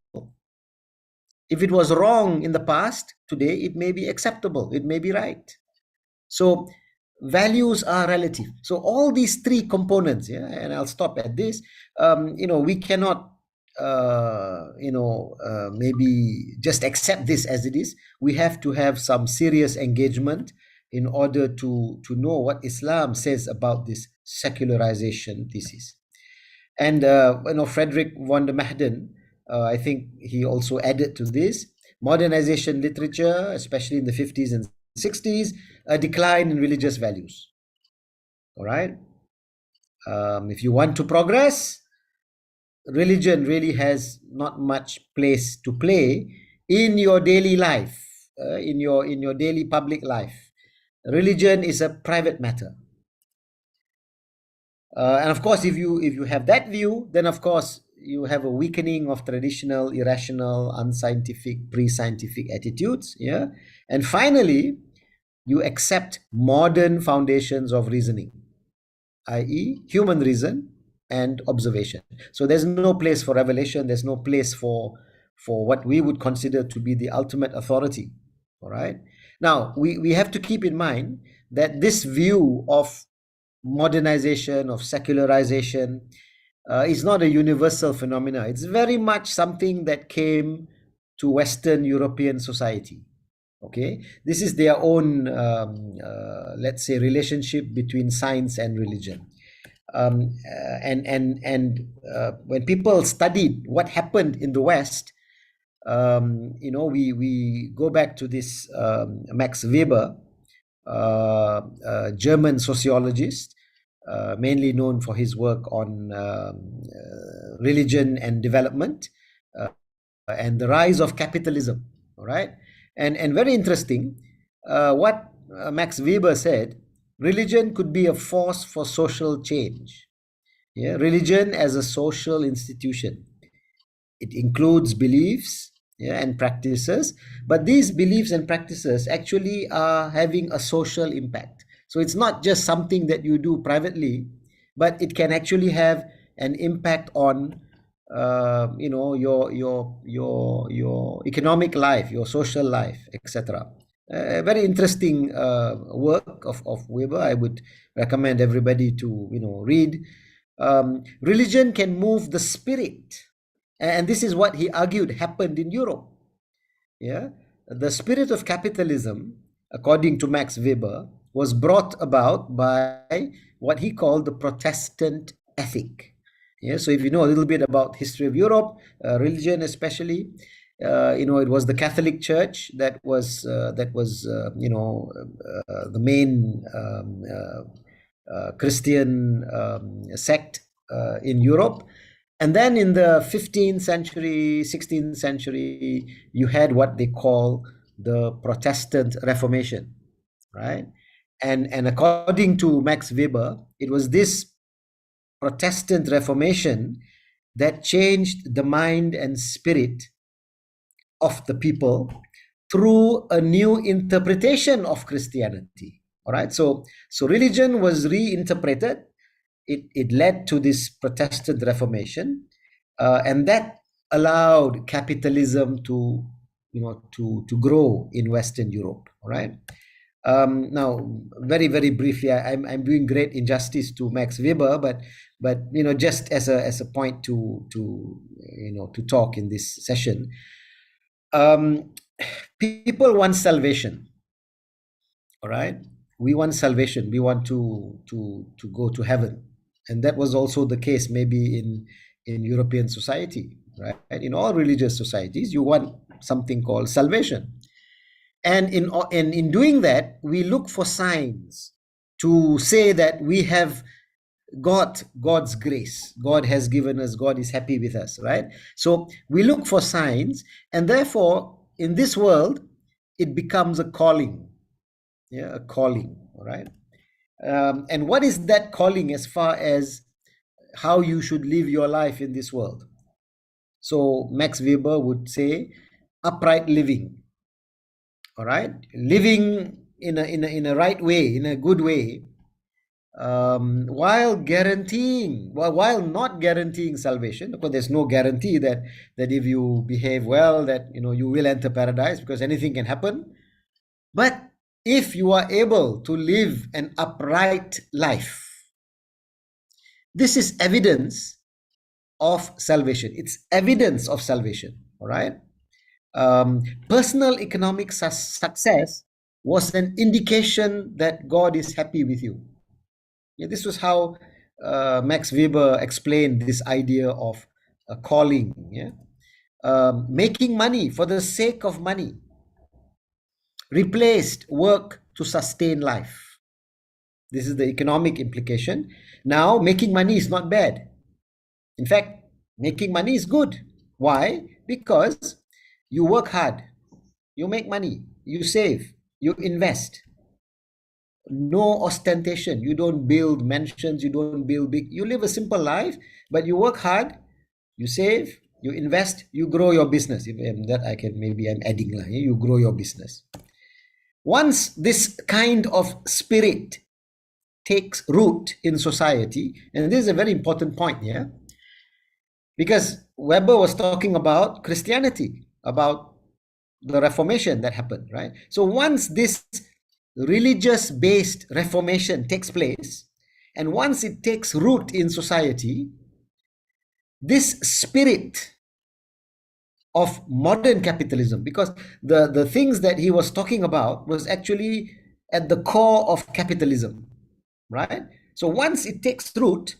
If it was wrong in the past, today it may be acceptable, it may be right. So values are relative. So all these three components, yeah, and I'll stop at this. We cannot maybe just accept this as it is. We have to have some serious engagement in order to know what Islam says about this secularization thesis. And Frederick von der Mahden, I think he also added to this: modernization literature, especially in the 50s and 60s, a decline in religious values. All right. If you want to progress, religion really has not much place to play in your daily life, in your daily public life. Religion is a private matter. And of course, if you have that view, then of course you have a weakening of traditional, irrational, unscientific, pre-scientific attitudes. Yeah. And finally, you accept modern foundations of reasoning, i.e., human reason and observation. So there's no place for revelation. There's no place for what we would consider to be the ultimate authority. All right. Now, we have to keep in mind that this view of modernization, of secularization, is not a universal phenomena. It's very much something that came to Western European society. Okay, this is their own, let's say, relationship between science and religion. When people studied what happened in the West, we go back to this Max Weber, German sociologist, mainly known for his work on religion and development, and the rise of capitalism. All right, and very interesting, what Max Weber said: religion could be a force for social change. Yeah, religion as a social institution. It includes beliefs, yeah, and practices, but these beliefs and practices actually are having a social impact. So it's not just something that you do privately, but it can actually have an impact on your economic life, your social life, etc. Very interesting work of Weber. I would recommend everybody to read. Religion can move the spirit, and this is what he argued happened in Europe. Yeah, the spirit of capitalism, according to Max Weber, was brought about by what he called the Protestant ethic. Yeah, so if you know a little bit about history of Europe, religion especially, it was the Catholic Church that was the main Christian sect in Europe. And then in the 15th century, 16th century, you had what they call the Protestant Reformation, right? And according to Max Weber, it was this Protestant Reformation that changed the mind and spirit of the people through a new interpretation of Christianity. All right, so religion was reinterpreted. It led to this Protestant Reformation, and that allowed capitalism to grow in Western Europe. All right. Now, very very briefly, I'm doing great injustice to Max Weber, but just as a point to talk in this session. People want salvation. All right, we want salvation. We want to go to heaven, and that was also the case maybe in European society, right? In all religious societies, you want something called salvation, and in doing that, we look for signs to say that we have got God's grace. God has given us. God is happy with us, right? So we look for signs, and therefore, in this world, it becomes a calling. Yeah, a calling. All right. And what is that calling as far as how you should live your life in this world? So Max Weber would say upright living. All right, living in a right way, in a good way, while not guaranteeing salvation. Because there's no guarantee that if you behave well, that you will enter paradise, because anything can happen. But if you are able to live an upright life, this is evidence of salvation. It's evidence of salvation. All right. Personal economic success was an indication that God is happy with you. Yeah, this was how Max Weber explained this idea of a calling. Yeah, making money for the sake of money replaced work to sustain life. This is the economic implication. Now, making money is not bad. In fact, making money is good. Why? Because you work hard, you make money, you save, you invest. No ostentation. You don't build mansions, you don't build big. You live a simple life, but you work hard, you save, you invest, you grow your business. That I'm adding. You grow your business. Once this kind of spirit takes root in society, and this is a very important point here, because Weber was talking about Christianity, about the Reformation that happened, right? So once this religious-based Reformation takes place, and once it takes root in society, this spirit of modern capitalism, because the things that he was talking about was actually at the core of capitalism, right? So once it takes root,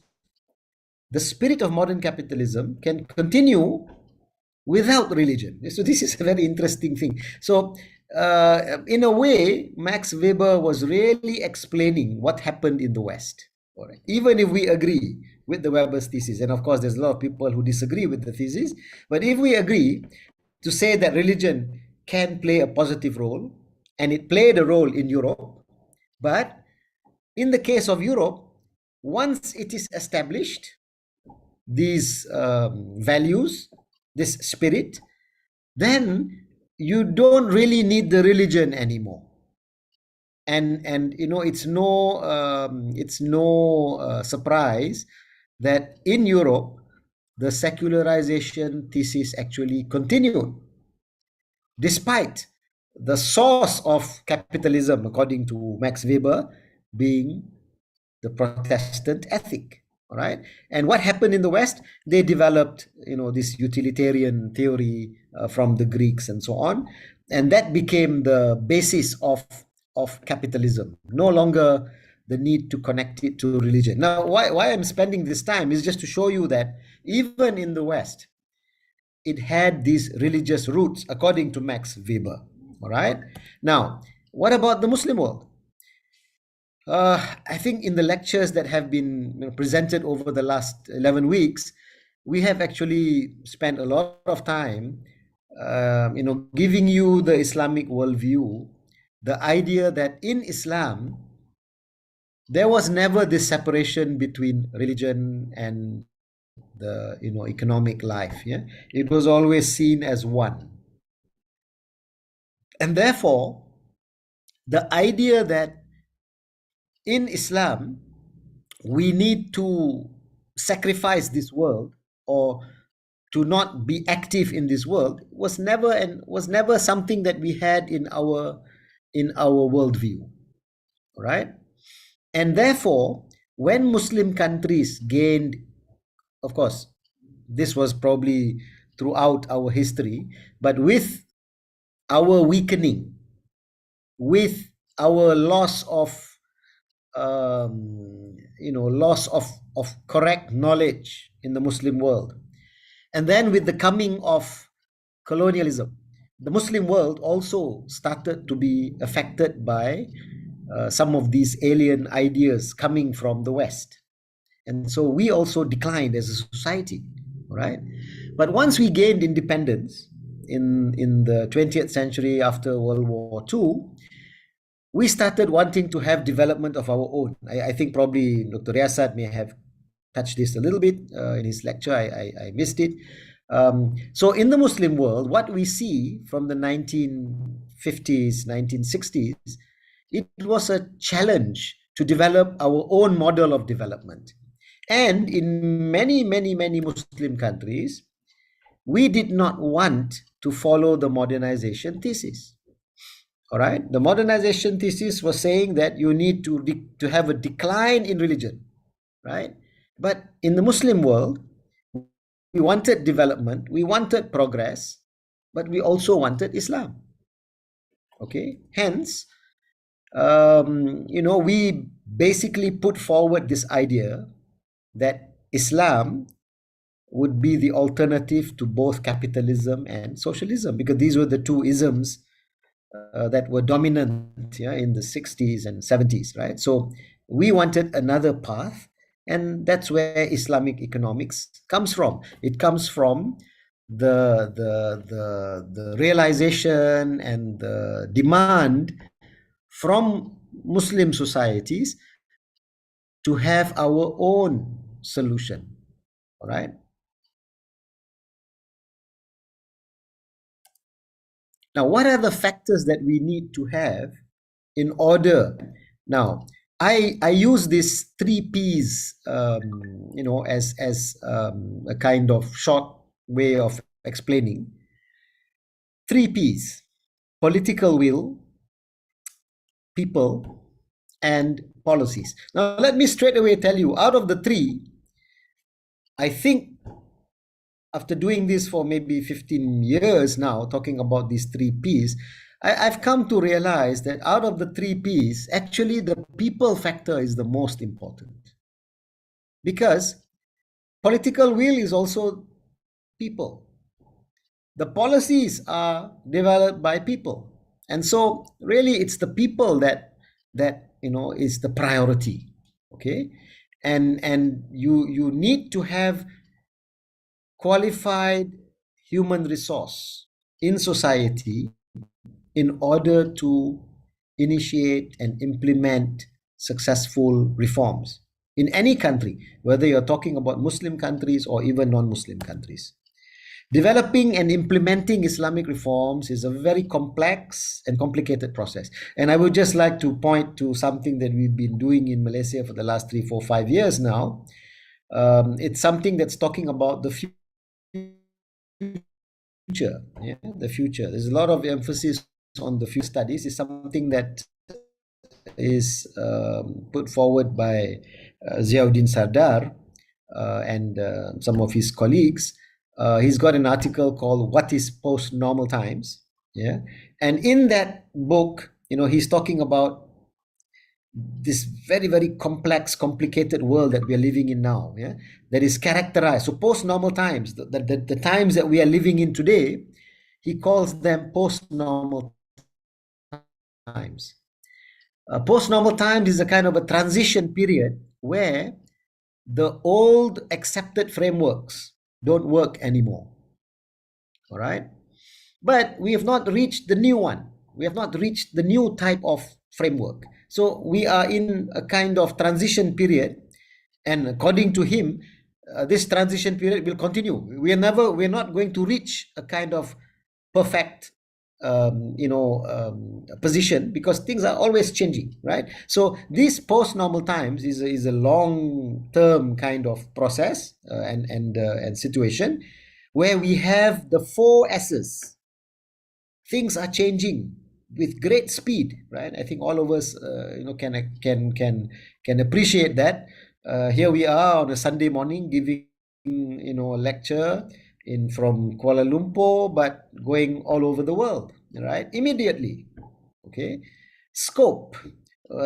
the spirit of modern capitalism can continue without religion. So this is a very interesting thing. So in a way, Max Weber was really explaining what happened in the West. All right. Even if we agree with the Weber's thesis, and of course there's a lot of people who disagree with the thesis, but if we agree to say that religion can play a positive role, and it played a role in Europe, but in the case of Europe, once it is established, these values, this spirit, then you don't really need the religion anymore. And you know, it's no surprise that in Europe the secularization thesis actually continued, despite the source of capitalism, according to Max Weber, being the Protestant ethic. All right. And what happened in the West? They developed, you know, this utilitarian theory from the Greeks and so on. And that became the basis of capitalism. No longer the need to connect it to religion. Now, why I'm spending this time is just to show you that even in the West, it had these religious roots, according to Max Weber. All right. Now, what about the Muslim world? I think in the lectures that have been, you know, presented over the last 11 weeks, we have actually spent a lot of time, you know, giving you the Islamic worldview, the idea that in Islam, there was never this separation between religion and the, you know, economic life. Yeah, it was always seen as one, and therefore, the idea that in Islam we need to sacrifice this world or to not be active in this world was never something that we had in our worldview, right? And therefore, when Muslim countries gained, of course, this was probably throughout our history, but with our weakening, with our loss of loss of correct knowledge in the Muslim world, and then with the coming of colonialism, the Muslim world also started to be affected by some of these alien ideas coming from the West. And so we also declined as a society, right? But once we gained independence in the 20th century after World War II, we started wanting to have development of our own. I think probably Dr. Riyasat may have touched this a little bit in his lecture. I missed it. So in the Muslim world, what we see from the 1950s, 1960s, it was a challenge to develop our own model of development. And in many, many, many Muslim countries, we did not want to follow the modernization thesis. All right. The modernization thesis was saying that you need to have a decline in religion, right? But in the Muslim world, we wanted development, we wanted progress, but we also wanted Islam. Okay. Hence, we basically put forward this idea that Islam would be the alternative to both capitalism and socialism, because these were the two isms that were dominant, yeah, in the 60s and 70s, right? So we wanted another path, and that's where Islamic economics comes from. It comes from the realization and the demand from Muslim societies to have our own solution. All right. Now, what are the factors that we need to have in order? Now, I use these 3 Ps, as a kind of short way of explaining. 3 Ps: political will, people, and policies. Now, let me straight away tell you, out of the three, I think after doing this for maybe 15 years now, talking about these three P's, I've come to realize that out of the three P's, actually the people factor is the most important. Because political will is also people. The policies are developed by people. And so really it's the people that is the priority. Okay. And you need to have qualified human resource in society in order to initiate and implement successful reforms in any country, whether you're talking about Muslim countries or even non-Muslim countries. Developing and implementing Islamic reforms is a very complex and complicated process. And I would just like to point to something that we've been doing in Malaysia for the last 3, 4, 5 years now. It's something that's talking about the future. Yeah, the future. There's a lot of emphasis on the future studies. Is something that is put forward by Ziauddin Sardar and some of his colleagues. He's got an article called "What is Post-Normal Times?" Yeah, and in that book, he's talking about this very, very complex, complicated world that we are living in now. Yeah, that is characterized. So post-normal times, the times that we are living in today, he calls them post-normal times. Post-normal times is a kind of a transition period where the old accepted frameworks don't work anymore. All right. But we have not reached the new one. We have not reached the new type of framework. So we are in a kind of transition period. And according to him, this transition period will continue. We're not going to reach a kind of perfect position, because things are always changing, right? So this post-normal times is a long-term kind of process and situation where we have the 4 S's. Things are changing with great speed, right? I think all of us can appreciate that. Here we are on a Sunday morning giving a lecture from Kuala Lumpur, but going all over the world, right? Immediately. Okay. Scope.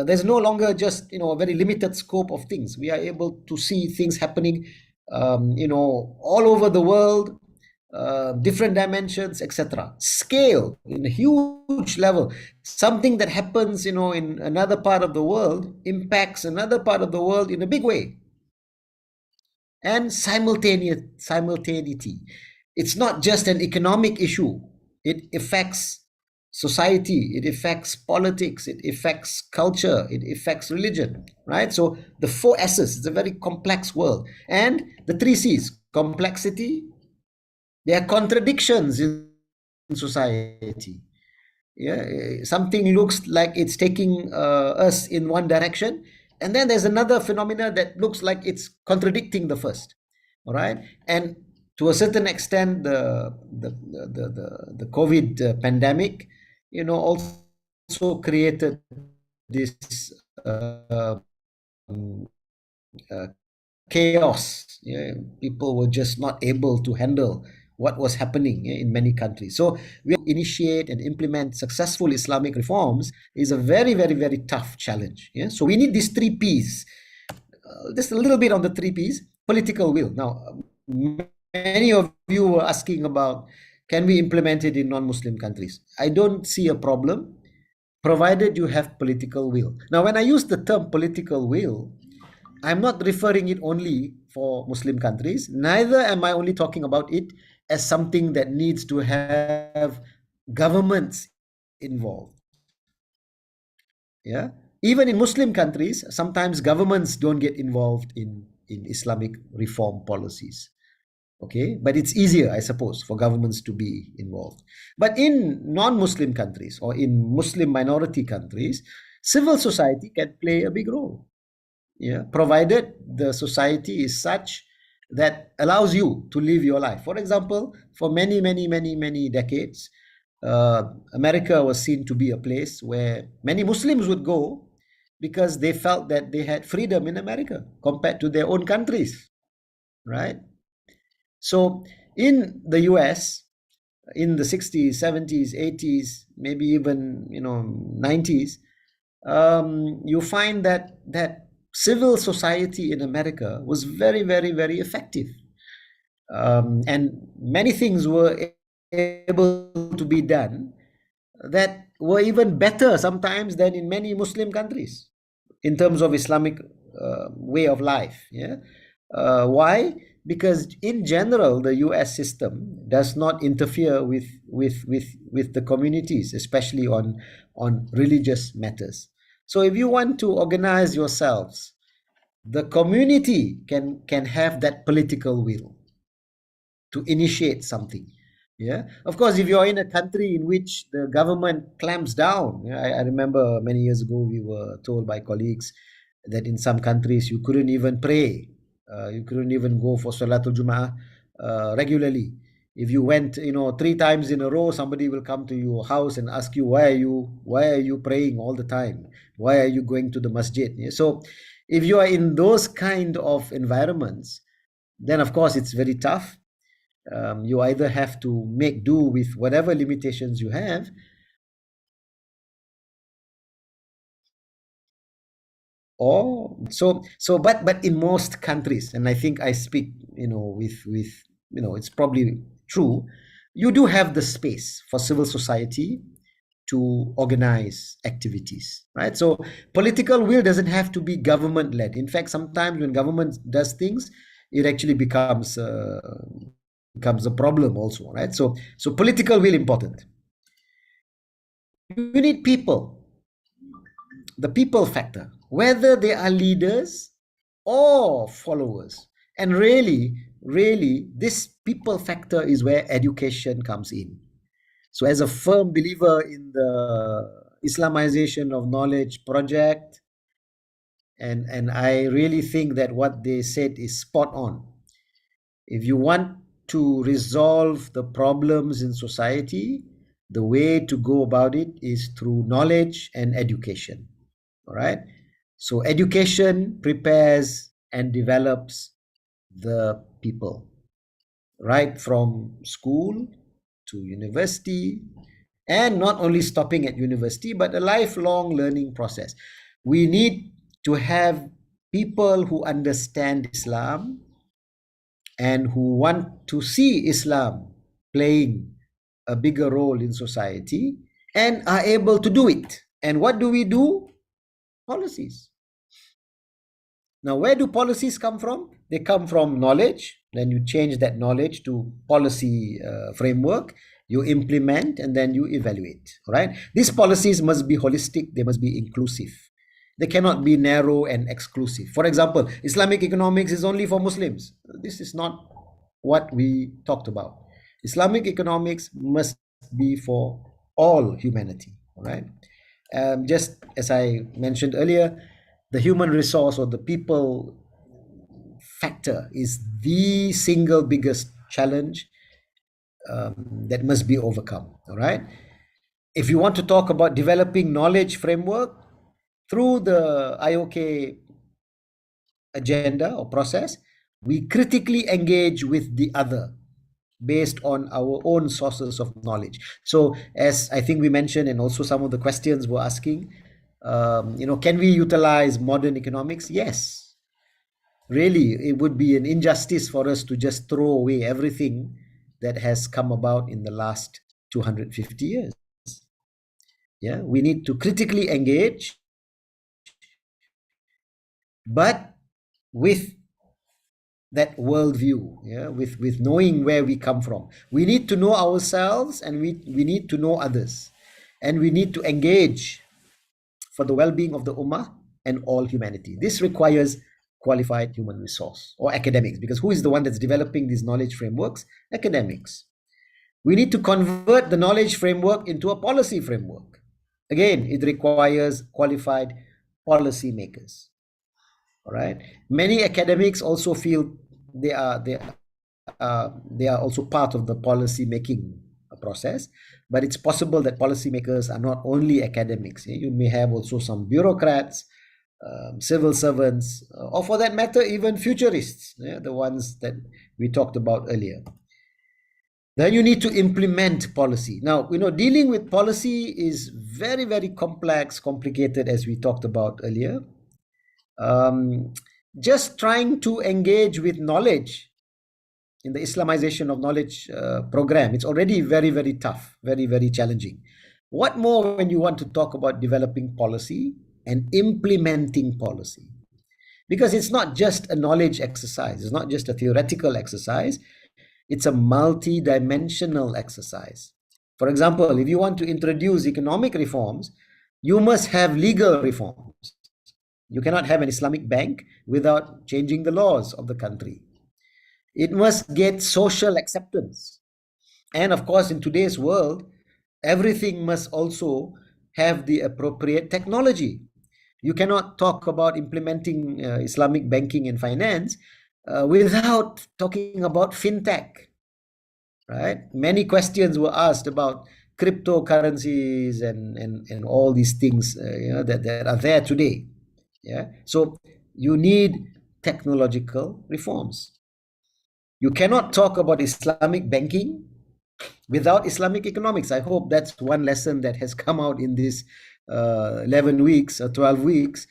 There's no longer just a very limited scope of things. We are able to see things happening all over the world, different dimensions, etc. Scale in a huge level. Something that happens in another part of the world impacts another part of the world in a big way. And simultaneity. It's not just an economic issue. It affects society, it affects politics, it affects culture, it affects religion, right? So the 4 S's is a very complex world. And the 3 C's, complexity. There are contradictions in society. Yeah, something looks like it's taking us in one direction, and then there's another phenomena that looks like it's contradicting the first. All right, and to a certain extent, the COVID pandemic, also created this chaos. Yeah, people were just not able to handle what was happening in many countries. So we initiate and implement successful Islamic reforms is a very, very, very tough challenge. Yeah? So we need these 3 P's. Just a little bit on the 3 P's. Political will. Now, many of you were asking about, can we implement it in non-Muslim countries? I don't see a problem, provided you have political will. Now, when I use the term political will, I'm not referring it only for Muslim countries. Neither am I only talking about it as something that needs to have governments involved. Yeah, even in Muslim countries, sometimes governments don't get involved in Islamic reform policies. Okay, but it's easier, I suppose, for governments to be involved. But in non-Muslim countries or in Muslim minority countries, civil society can play a big role. Yeah, provided the society is such that allows you to live your life. For example, for many, many, many, many decades, America was seen to be a place where many Muslims would go because they felt that they had freedom in America compared to their own countries, right? So In the US, in the 60s, 70s, 80s, maybe even 90s, you find that civil society in America was very, very, very effective, and many things were able to be done that were even better sometimes than in many Muslim countries in terms of Islamic way of life. Yeah, why? Because in general, the U.S. system does not interfere with the communities, especially on religious matters. So, if you want to organize yourselves, the community can have that political will to initiate something. Yeah, of course, if you're in a country in which the government clamps down, yeah, I remember many years ago we were told by colleagues that in some countries you couldn't even pray, you couldn't even go for Salatul Jum'ah regularly. If you went, 3 times in a row, somebody will come to your house and ask you, why are you praying all the time? Why are you going to the masjid? Yeah, so if you are in those kind of environments, then of course it's very tough. You either have to make do with whatever limitations you have, or but in most countries, and I think I speak with it's probably true, you do have the space for civil society to organize activities, right? So political will doesn't have to be government led. In fact, sometimes when government does things, it actually becomes a problem also, right? So political will important. You need people, the people factor, whether they are leaders or followers. And really, this people factor is where education comes in. So, as a firm believer in the Islamization of knowledge project, and I really think that what they said is spot on. If you want to resolve the problems in society, the way to go about it is through knowledge and education. All right. So education prepares and develops the people, right from school to university, and not only stopping at university, but a lifelong learning process. We need to have people who understand Islam and who want to see Islam playing a bigger role in society and are able to do it. And what do we do? Policies. Now, where do policies come from? They come from knowledge. Then you change that knowledge to policy framework. You implement and then you evaluate. All right. These policies must be holistic. They must be inclusive. They cannot be narrow and exclusive. For example, Islamic economics is only for Muslims. This is not what we talked about. Islamic economics must be for all humanity. All right. Just as I mentioned earlier, the human resource or the people factor is the single biggest challenge that must be overcome. All right. If you want to talk about developing knowledge framework through the IOK agenda or process, we critically engage with the other based on our own sources of knowledge. So, as I think we mentioned, and also some of the questions were asking, can we utilize modern economics? Yes. Really, it would be an injustice for us to just throw away everything that has come about in the last 250 years. Yeah, we need to critically engage, but with that worldview, yeah, with knowing where we come from. We need to know ourselves, and we need to know others, and we need to engage for the well-being of the ummah and all humanity. This requires qualified human resource or academics, because who is the one that's developing these knowledge frameworks? Academics. We need to convert the knowledge framework into a policy framework. Again, it requires qualified policy makers. All right. Many academics also feel they are also part of the policy making process, but it's possible that policymakers are not only academics. You may have also some bureaucrats, civil servants, or for that matter, even futurists, the ones that we talked about earlier. Then you need to implement policy. Now, dealing with policy is very, very complex, complicated, as we talked about earlier. Just trying to engage with knowledge in the Islamization of knowledge program, it's already very, very tough, very, very challenging. What more when you want to talk about developing policy and implementing policy? Because it's not just a knowledge exercise, it's not just a theoretical exercise, it's a multi-dimensional exercise. For example, if you want to introduce economic reforms, you must have legal reforms. You cannot have an Islamic bank without changing the laws of the country. It must get social acceptance. And of course, in today's world, everything must also have the appropriate technology. You cannot talk about implementing Islamic banking and finance without talking about fintech, right? Many questions were asked about cryptocurrencies and all these things that are there today. Yeah. So you need technological reforms. You cannot talk about Islamic banking without Islamic economics. I hope that's one lesson that has come out in this 11 weeks or 12 weeks,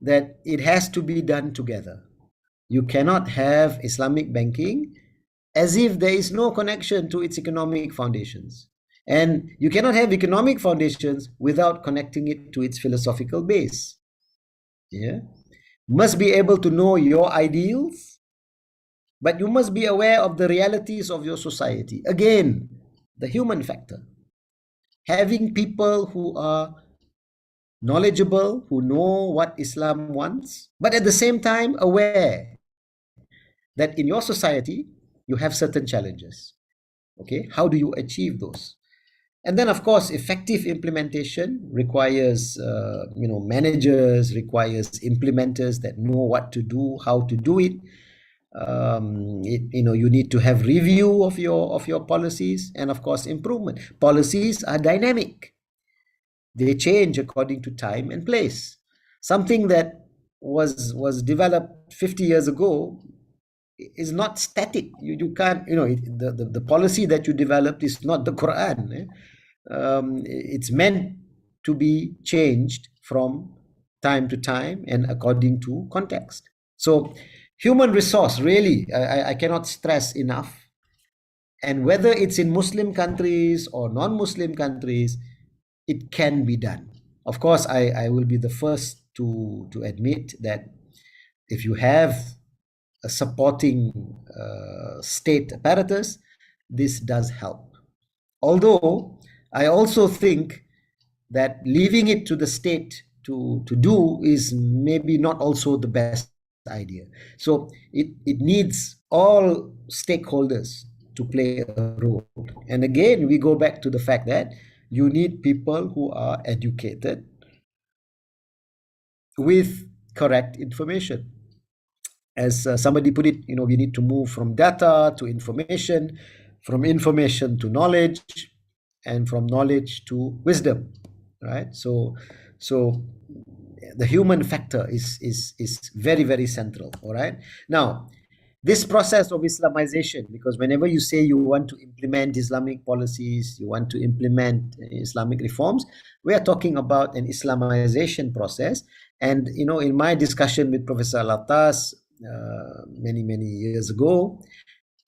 that it has to be done together. You cannot have Islamic banking as if there is no connection to its economic foundations. And you cannot have economic foundations without connecting it to its philosophical base. Yeah. Must be able to know your ideals, but you must be aware of the realities of your society. Again, the human factor. Having people who are knowledgeable, who know what Islam wants, but at the same time aware that in your society, you have certain challenges. Okay, how do you achieve those? And then, of course, effective implementation requires, managers, requires implementers that know what to do, how to do it. You need to have review of your policies, and of course, improvement. Policies are dynamic; they change according to time and place. Something that was developed 50 years ago is not static. You can't, the policy that you developed is not the Quran. It's meant to be changed from time to time and according to context. So human resource, really, I cannot stress enough. And whether it's in Muslim countries or non-Muslim countries, it can be done. Of course, I will be the first to admit that if you have a supporting state apparatus, this does help. Although I also think that leaving it to the state to do is maybe not also the best idea. So it needs all stakeholders to play a role. And again, we go back to the fact that you need people who are educated with correct information. As somebody put it, we need to move from data to information, from information to knowledge, and from knowledge to wisdom, right? So the human factor is very, very central. All right. Now, this process of Islamization, because whenever you say you want to implement Islamic policies, you want to implement Islamic reforms, we are talking about an Islamization process. And in my discussion with Professor Alatas many years ago,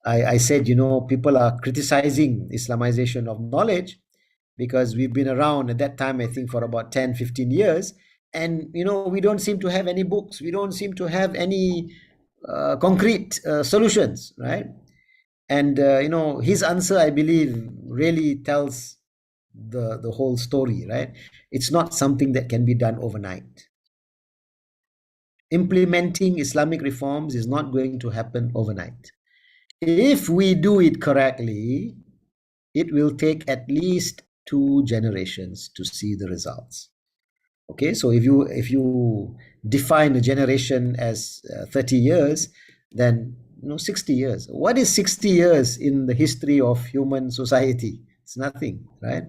I said, people are criticizing Islamization of knowledge because we've been around at that time, I think, for about 10-15 years. And, we don't seem to have any books. We don't seem to have any concrete solutions, right? And, his answer, I believe, really tells the whole story, right? It's not something that can be done overnight. Implementing Islamic reforms is not going to happen overnight. If we do it correctly, it will take at least 2 generations to see the results. Okay, so if you define a generation as 30 years, then 60 years. What is 60 years in the history of human society? It's nothing, right?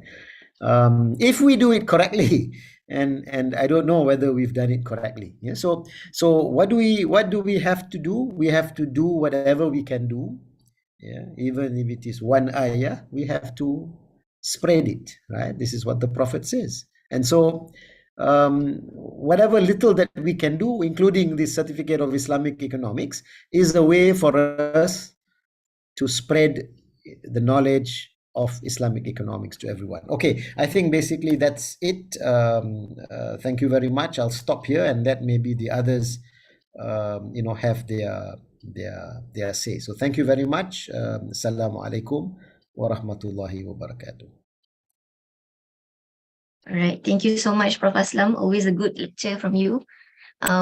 If we do it correctly, and I don't know whether we've done it correctly. Yeah. So what do we have to do? We have to do whatever we can do Yeah, even if it is one ayah, we have to spread it, right? This is what the Prophet says. And so, whatever little that we can do, including this certificate of Islamic economics, is a way for us to spread the knowledge of Islamic economics to everyone. Okay, I think basically that's it. Thank you very much. I'll stop here and let maybe the others, have their say. So thank you very much. Assalamu alaikum wa rahmatullahi wa barakatuh. All right. Thank you so much, Prof. Aslam. Always a good lecture from you.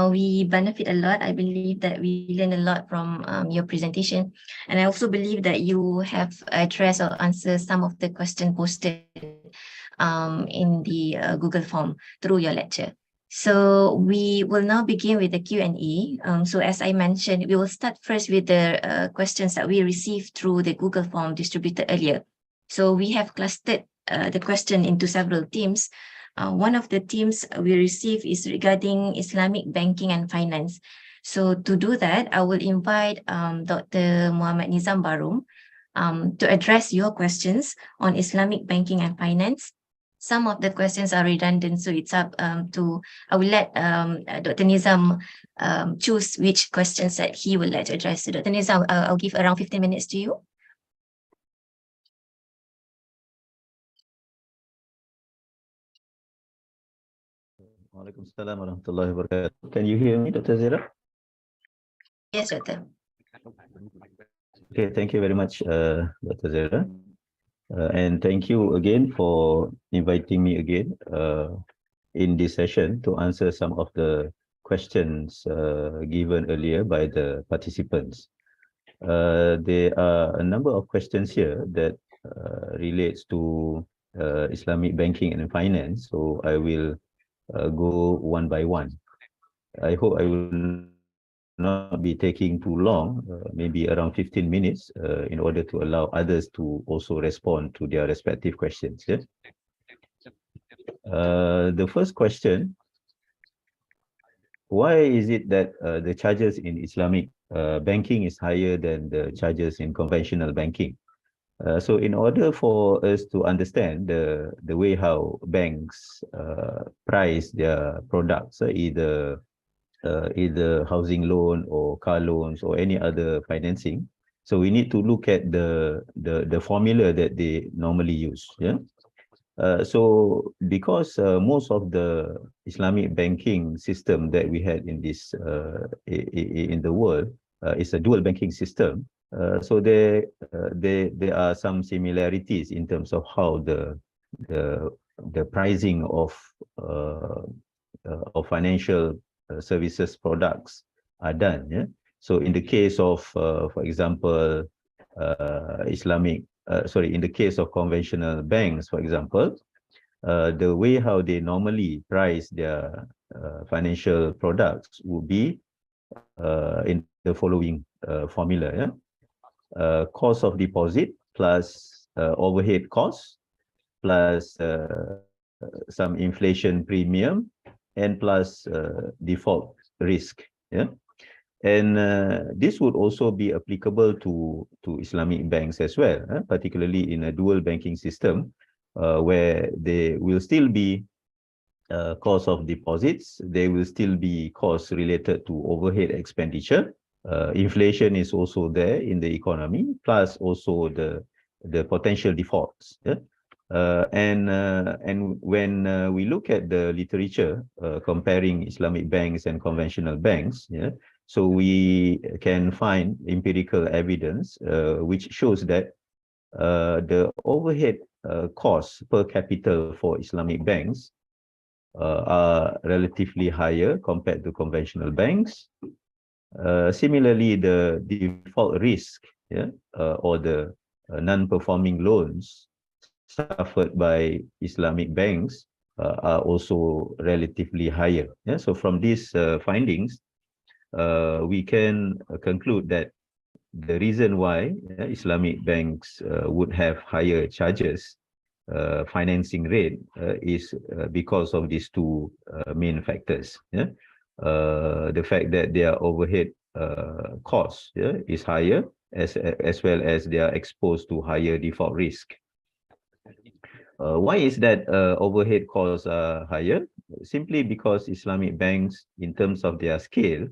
We benefit a lot. I believe that we learn a lot from your presentation. And I also believe that you have addressed or answered some of the questions posted in the Google form through your lecture. So we will now begin with the Q&A. So as I mentioned, we will start first with the questions that we received through the Google form distributed earlier. So we have clustered the question into several themes. One of the themes we received is regarding Islamic banking and finance. So to do that, I will invite Dr. Mohammed Nizam Barum to address your questions on Islamic banking and finance. Some of the questions are redundant, so it's up to, I will let Dr. Nizam choose which questions that he would like to address. So Dr. Nizam, I'll give around 15 minutes to you. Waalaikumsalam warahmatullahi wabarakatuh. Can you hear me, Dr. Zira? Yes, Doctor. Okay, thank you very much, Dr. Zira. And thank you again for inviting me again in this session to answer some of the questions given earlier by the participants. There are a number of questions here that relates to Islamic banking and finance, so I will go one by one. I hope I will not be taking too long, maybe around 15 minutes, in order to allow others to also respond to their respective questions. Yes? The first question, why is it that the charges in Islamic banking is higher than the charges in conventional banking? So in order for us to understand the way how banks price their products, either housing loan or car loans or any other financing, so we need to look at the formula that they normally use. Yeah. So because most of the Islamic banking system that we had in this in the world is a dual banking system. So there are some similarities in terms of how the pricing of financial services products are done. Yeah? So in the case of, for example, in the case of conventional banks, for example, the way how they normally price their financial products would be in the following formula. Yeah? Cost of deposit plus overhead costs plus some inflation premium and plus default risk. Yeah, and this would also be applicable to Islamic banks as well, particularly in a dual banking system where there will still be cost of deposits, there will still be costs related to overhead expenditure. Inflation is also there in the economy, plus also the potential defaults. Yeah? And when we look at the literature comparing Islamic banks and conventional banks, yeah, so we can find empirical evidence which shows that the overhead costs per capita for Islamic banks are relatively higher compared to conventional banks. Similarly, the default risk, yeah, or the non-performing loans suffered by Islamic banks are also relatively higher. Yeah? So from these findings, we can conclude that the reason why Islamic banks would have higher charges, financing rate, is because of these two main factors. Yeah? The fact that their overhead cost, yeah, is higher, as well as they are exposed to higher default risk. Why is that overhead costs are higher? Simply because Islamic banks, in terms of their scale,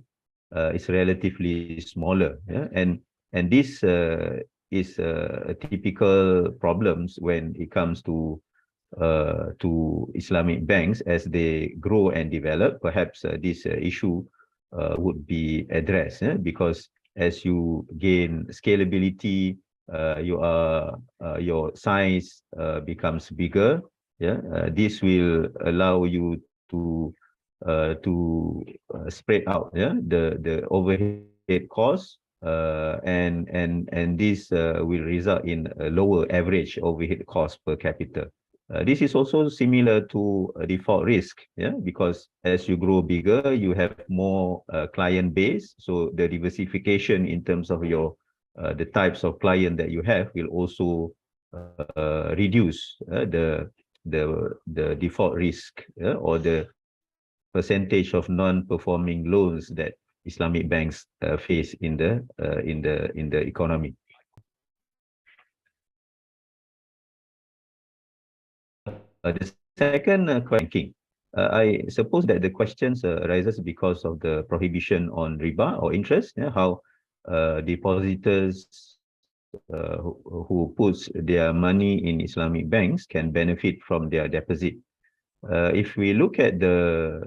is relatively smaller. Yeah? And this is a typical problems when it comes to Islamic banks as they grow and develop. Perhaps this issue would be addressed, because as you gain scalability, your size becomes bigger. Yeah, this will allow you to spread out, the overhead costs, and this will result in a lower average overhead cost per capita. This is also similar to a default risk, because as you grow bigger, you have more client base. So the diversification in terms of your the types of client that you have will also reduce the default risk, or the percentage of non-performing loans that Islamic banks face in the economy. The second question, I suppose that the questions arises because of the prohibition on riba or interest, how depositors who puts their money in Islamic banks can benefit from their deposit. If we look at the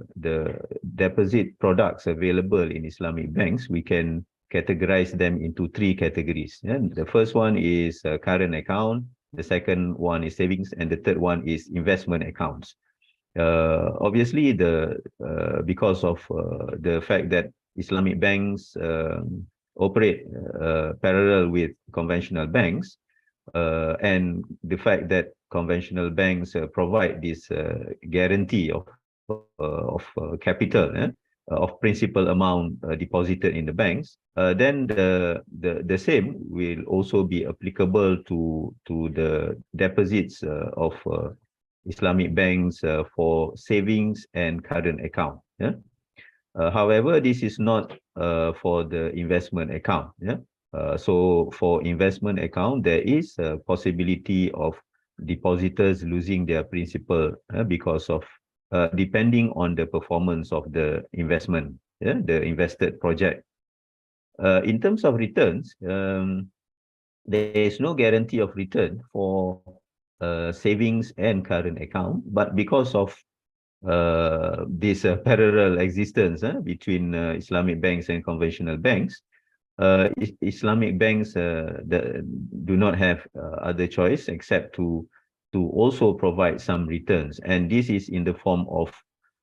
deposit products available in Islamic banks, we can categorize them into three categories. The first one is a current account, the second one is savings, and the third one is investment accounts. Obviously, because of the fact that Islamic banks operate parallel with conventional banks, and the fact that conventional banks provide this guarantee of capital, of principal amount deposited in the banks, then the same will also be applicable to the deposits of Islamic banks for savings and current account. However, this is not for the investment account. So for investment account, there is a possibility of depositors losing their principal because of depending on the performance of the investment, the invested project. In terms of returns, there is no guarantee of return for savings and current account, but because of this parallel existence between Islamic banks and conventional banks, Islamic banks do not have other choice except to also provide some returns, and this is in the form of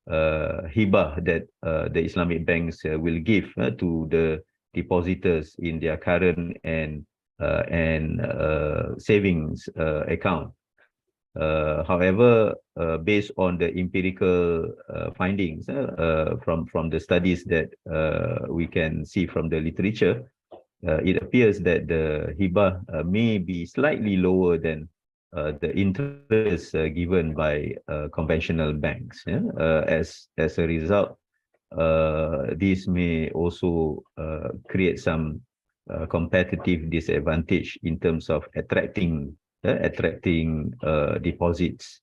hibah that the Islamic banks will give to the depositors in their current and savings account. However, based on the empirical findings from the studies that we can see from the literature, it appears that the hibah may be slightly lower than the interest given by conventional banks. As a result, this may also create some competitive disadvantage in terms of attracting deposits.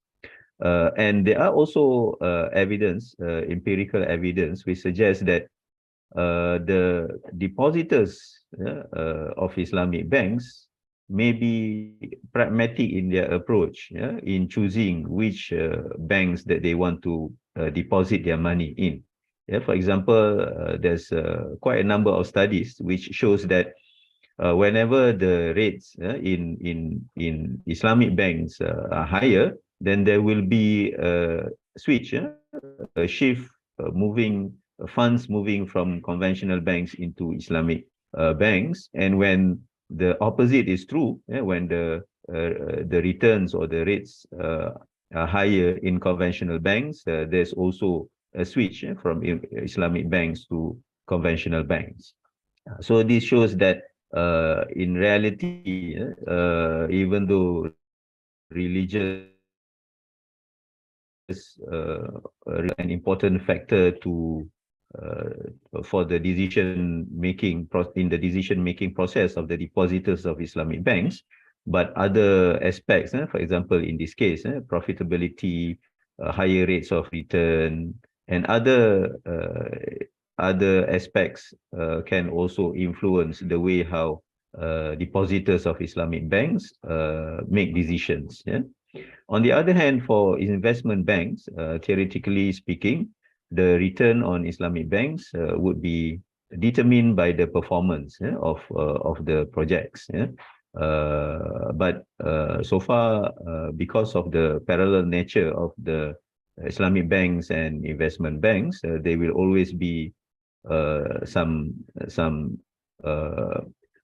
And there are also empirical evidence which suggests that the depositors of Islamic banks may be pragmatic in their approach in choosing which banks that they want to deposit their money in. For example, there's quite a number of studies which shows that whenever the rates in Islamic banks are higher, then there will be a switch, a shift, funds moving from conventional banks into Islamic banks. And when the opposite is true, when the returns or the rates are higher in conventional banks, there's also a switch from Islamic banks to conventional banks. So this shows that in reality, even though religious an important factor to for the decision making process of the depositors of Islamic banks, but other aspects, for example, in this case, profitability, higher rates of return, and other aspects can also influence the way how depositors of Islamic banks make decisions. Yeah? On the other hand, for investment banks, theoretically speaking, the return on Islamic banks would be determined by the performance of the projects. Yeah? But so far, because of the parallel nature of the Islamic banks and investment banks, there will always be some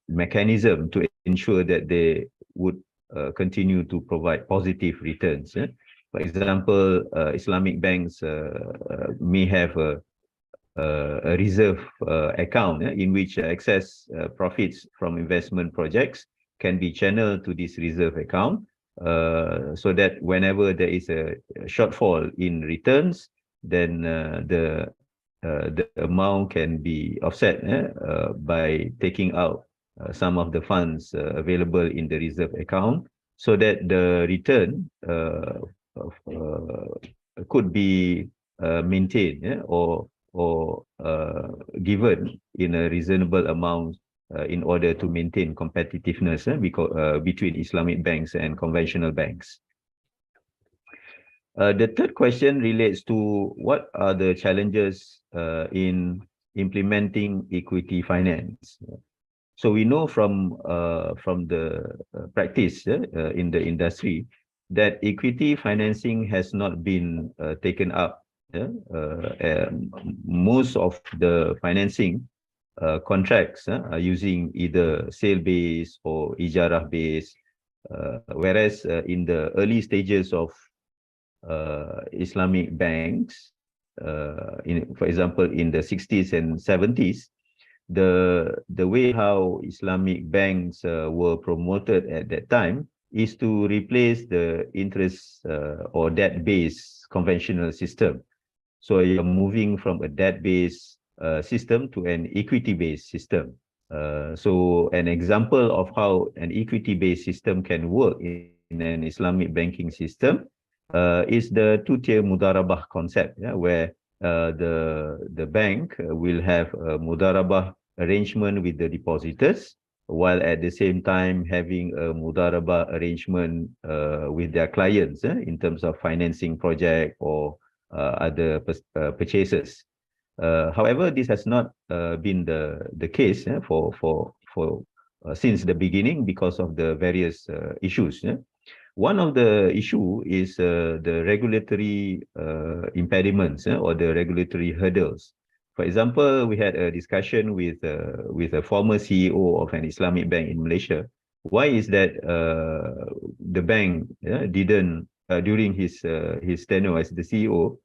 mechanism to ensure that they would continue to provide positive returns. For example, Islamic banks may have a reserve account in which excess profits from investment projects can be channeled to this reserve account, so that whenever there is a shortfall in returns, then the amount can be offset by taking out some of the funds available in the reserve account, so that the return could be maintained or given in a reasonable amount in order to maintain competitiveness between Islamic banks and conventional banks. The third question relates to what are the challenges in implementing equity finance. So we know from the practice in the industry that equity financing has not been taken up. Most of the financing contracts are using either sale-based or ijarah-based, whereas in the early stages of Islamic banks, for example, in the 60s and 70s, the way how Islamic banks were promoted at that time is to replace the interest or debt-based conventional system. So you're moving from a debt-based system to an equity-based system. So an example of how an equity-based system can work in an Islamic banking system is the two-tier mudarabah concept, where the bank will have a mudarabah arrangement with the depositors, while at the same time having a mudarabah arrangement with their clients in terms of financing project or other purchases. However, this has not been the case since the beginning because of the various issues. One of the issue is the regulatory impediments or the regulatory hurdles. For example, we had a discussion with a former CEO of an Islamic bank in Malaysia. Why is that the bank didn't, during his tenure as the CEO,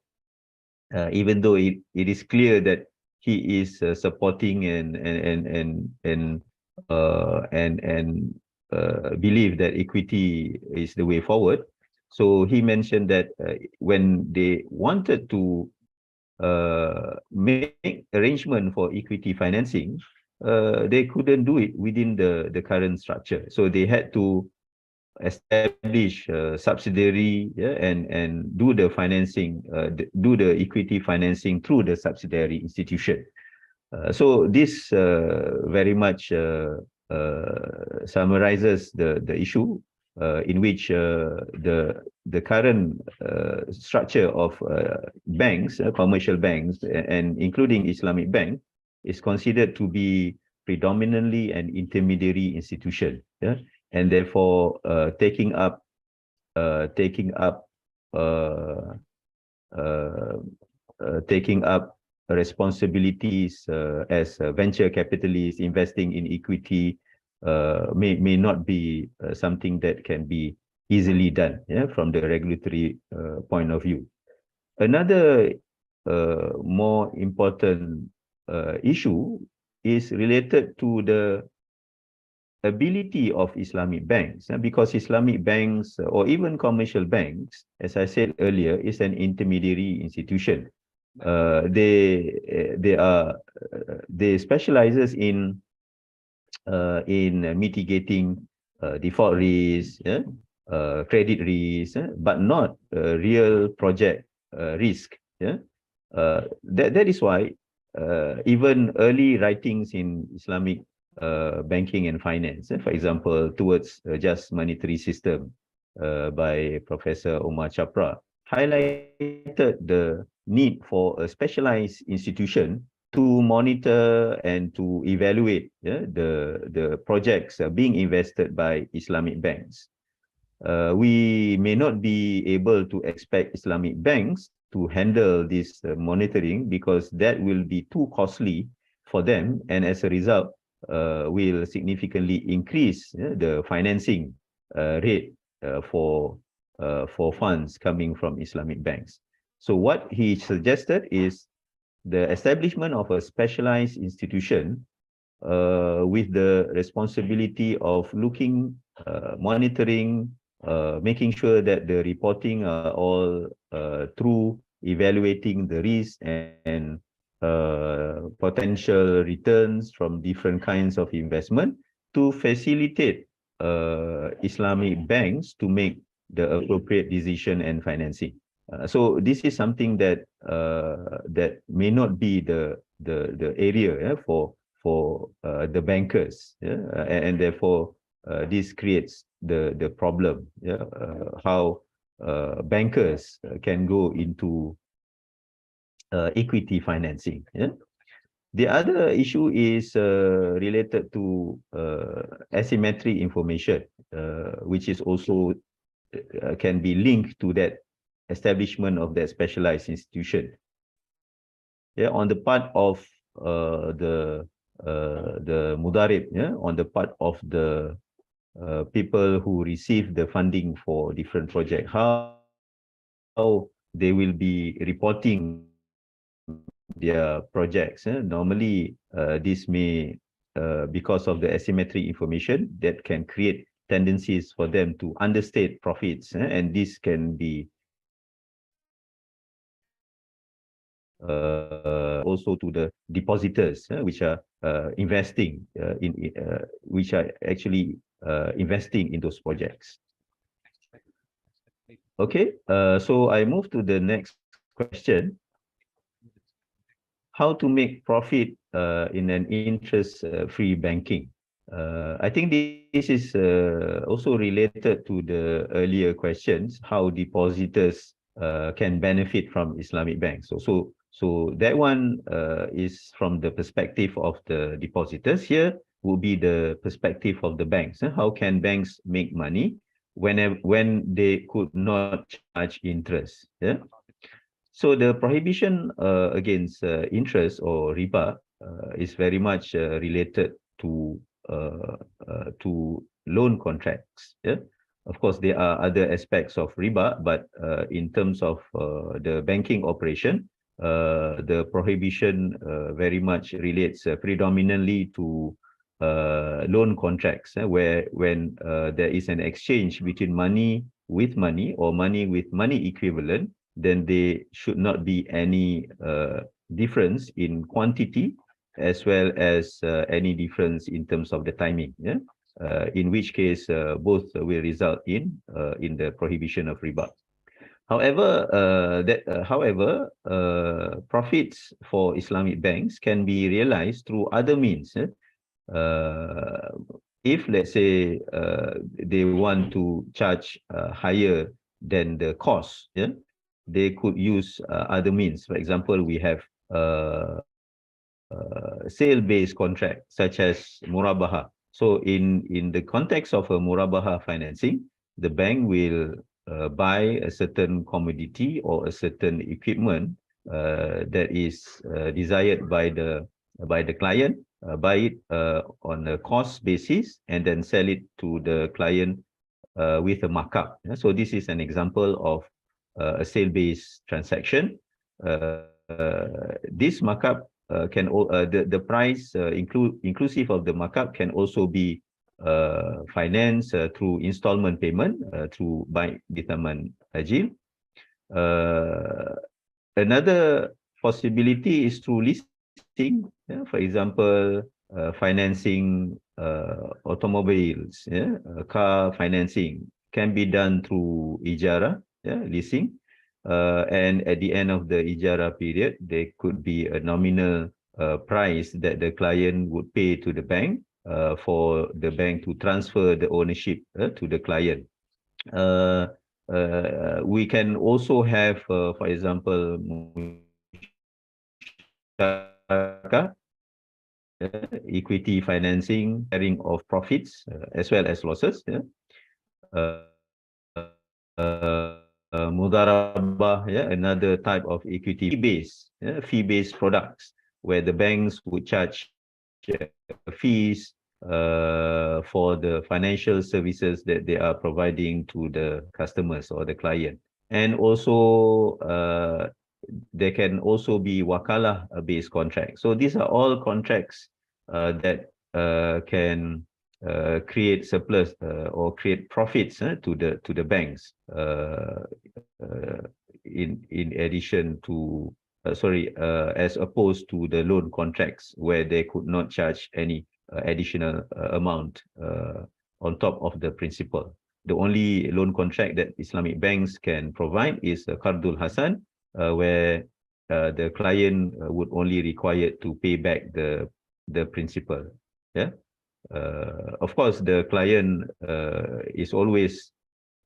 even though it is clear that he is supporting and believe that equity is the way forward. So he mentioned that when they wanted to make arrangement for equity financing, they couldn't do it within the current structure. So they had to establish a subsidiary and do the financing, do the equity financing through the subsidiary institution. So this very much summarizes the issue in which the current structure of banks, commercial banks, and including Islamic bank, is considered to be predominantly an intermediary institution, and therefore taking up responsibilities as venture capitalists investing in equity may not be something that can be easily done from the regulatory point of view. Another more important issue is related to the ability of Islamic banks, because Islamic banks or even commercial banks, as I said earlier, is an intermediary institution. they specializes in mitigating default risk, credit risk, but not real project risk. That is why even early writings in Islamic banking and finance, for example, towards just monetary system by Professor Omar Chapra, highlighted the need for a specialized institution to monitor and to evaluate the projects being invested by Islamic banks. We may not be able to expect Islamic banks to handle this monitoring because that will be too costly for them, and as a result, will significantly increase the financing rate for funds coming from Islamic banks. So what he suggested is the establishment of a specialized institution with the responsibility of looking, monitoring, making sure that the reporting are all through evaluating the risk and potential returns from different kinds of investment to facilitate Islamic banks to make the appropriate decision and financing. So this is something that that may not be the area for the bankers, and therefore this creates the problem, how bankers can go into equity financing. The other issue is related to asymmetry information, which is also can be linked to that establishment of that specialized institution. On the part of the mudarib, on the part of the people who receive the funding for different projects, how they will be reporting their projects. Normally, this may, because of the asymmetry information, that can create tendencies for them to understate profits, and this can be also to the depositors, which are investing which are actually investing in those projects. Okay, so I move to the next question. How to make profit in an interest-free banking? I think this is also related to the earlier questions, how depositors can benefit from Islamic banks. So that one is from the perspective of the depositors. Here will be the perspective of the banks. How can banks make money when they could not charge interest? So the prohibition against interest or riba is very much related to loan contracts. Of course, there are other aspects of riba, but in terms of the banking operation, the prohibition very much relates predominantly to loan contracts, where when there is an exchange between money with money or money with money equivalent, then there should not be any difference in quantity as well as any difference in terms of the timing. In which case both will result in the prohibition of riba. However, profits for Islamic banks can be realized through other means. If, let's say, they want to charge higher than the cost, they could use other means. For example, we have sale-based contract such as murabaha. So in the context of a murabaha financing, the bank will buy a certain commodity or a certain equipment that is desired by the client, buy it on a cost basis, and then sell it to the client with a markup. So this is an example of a sale-based transaction. This markup can the price inclusive of the markup can also be financed through installment payment through by bitaman ajil. Another possibility is through leasing. Yeah? For example, financing automobiles, yeah? Car financing can be done through ijara, yeah? Leasing. And at the end of the ijara period, there could be a nominal price that the client would pay to the bank for the bank to transfer the ownership to the client. We can also have, for example, equity financing, sharing of profits as well as losses. Yeah? Mudarabah, yeah, another type of equity fee-based products where the banks would charge fees for the financial services that they are providing to the customers or the client. And also there can also be wakalah-based contracts. So these are all contracts that can create surplus or create profits to the banks in addition to as opposed to the loan contracts where they could not charge any additional amount on top of the principal. The only loan contract that Islamic banks can provide is a Qardul Hasan, where the client would only required to pay back the principal. Yeah. Of course, the client is always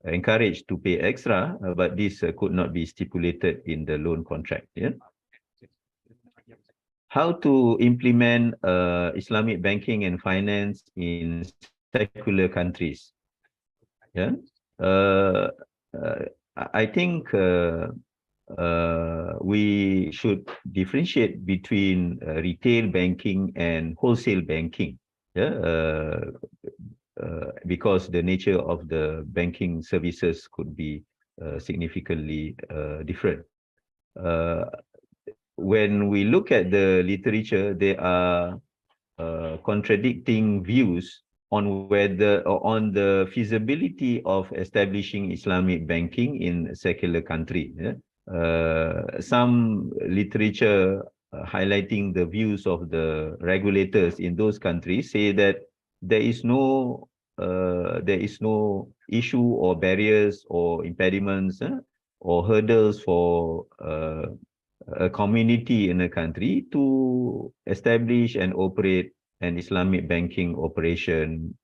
encouraged to pay extra, but this could not be stipulated in the loan contract. Yeah. How to implement Islamic banking and finance in secular countries? Yeah. I think we should differentiate between retail banking and wholesale banking. Yeah. Because the nature of the banking services could be significantly different. When we look at the literature, there are contradicting views on whether or on the feasibility of establishing Islamic banking in a secular country. Yeah? Some literature highlighting the views of the regulators in those countries say that there is no issue or barriers or impediments or hurdles for a community in a country to establish and operate an Islamic banking operation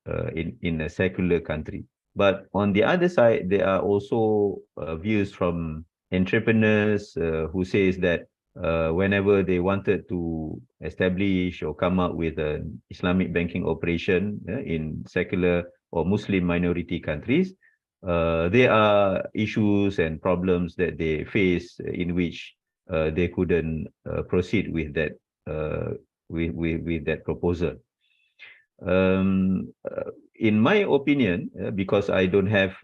in a secular country. But on the other side, there are also views from entrepreneurs who says that whenever they wanted to establish or come up with an Islamic banking operation in secular or Muslim minority countries, there are issues and problems that they face in which they couldn't proceed with that with that proposal. In my opinion, because I don't have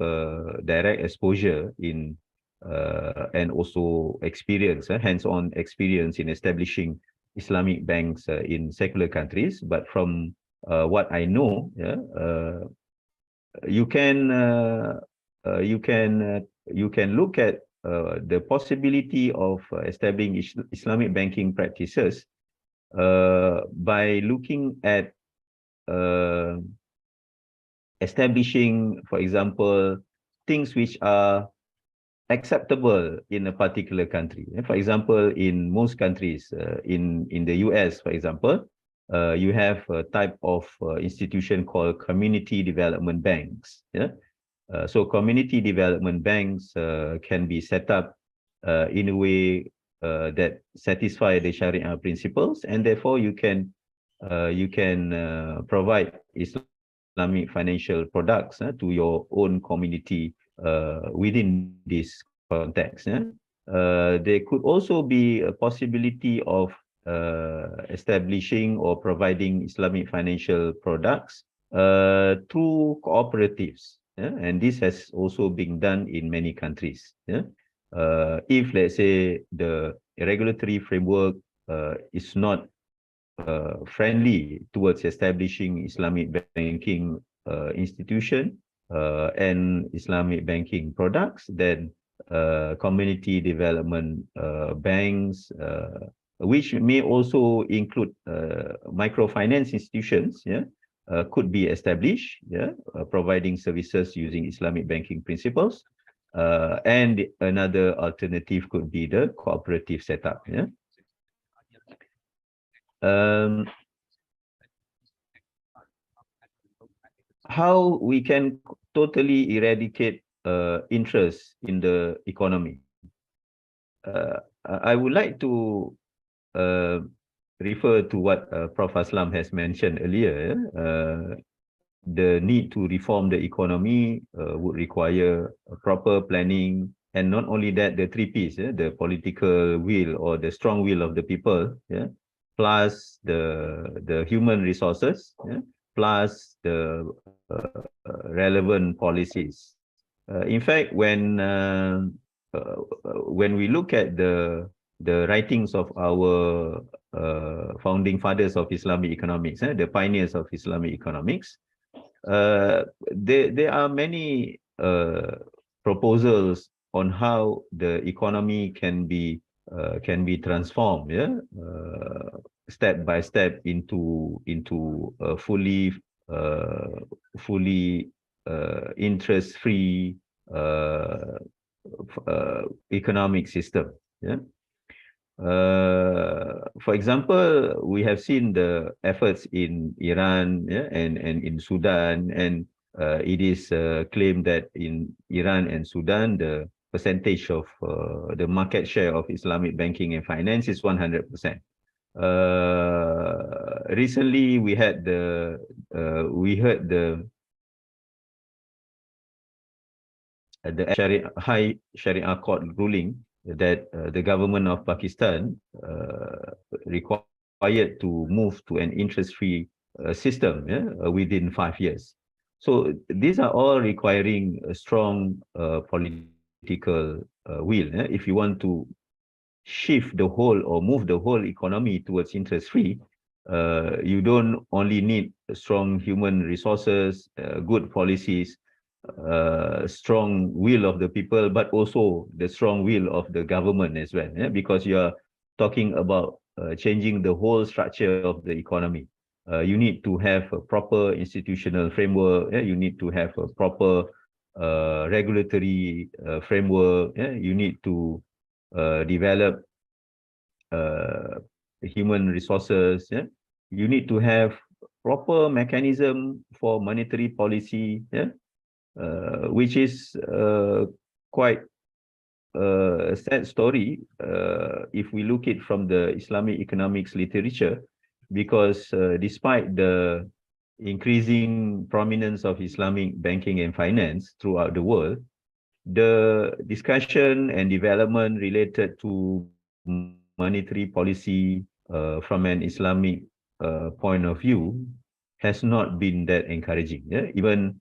direct exposure in and also experience, hands-on experience in establishing Islamic banks in secular countries, but from what I know, you can look at the possibility of establishing Islamic banking practices by looking at establishing, for example, things which are acceptable in a particular country. For example, in most countries, in the US, for example, you have a type of institution called community development banks. Yeah. So community development banks can be set up in a way that satisfy the Sharia principles, and therefore you can provide Islamic financial products to your own community within this context. There could also be a possibility of establishing or providing Islamic financial products through cooperatives. And this has also been done in many countries. If, let's say, the regulatory framework is not friendly towards establishing Islamic banking institution and Islamic banking products, then community development banks, which may also include microfinance institutions, could be established, providing services using Islamic banking principles. And another alternative could be the cooperative setup. How we can totally eradicate interest in the economy? I would like to refer to what Prof. Aslam has mentioned earlier. The need to reform the economy would require a proper planning, and not only that, the three Ps, the political will or the strong will of the people, plus the human resources, plus the relevant policies. In fact, when we look at the writings of our founding fathers of Islamic economics, the pioneers of Islamic economics, there are many proposals on how the economy can be transformed, step by step into a fully interest-free economic system. For example, we have seen the efforts in Iran, and in Sudan, and it is claimed that in Iran and Sudan, the percentage of the market share of Islamic banking and finance is 100%. Recently, we heard the High Sharia Court ruling that the government of Pakistan required to move to an interest-free system within 5 years. So these are all requiring a strong political will. If you want to shift the whole or move the whole economy towards interest-free, you don't only need strong human resources, good policies, strong will of the people, but also the strong will of the government as well, because you are talking about changing the whole structure of the economy. You need to have a proper institutional framework, you need to have a proper regulatory framework, you need to develop human resources, you need to have proper mechanism for monetary policy, which is quite a sad story if we look it from the Islamic economics literature, because despite the increasing prominence of Islamic banking and finance throughout the world, the discussion and development related to monetary policy from an Islamic point of view has not been that encouraging. Even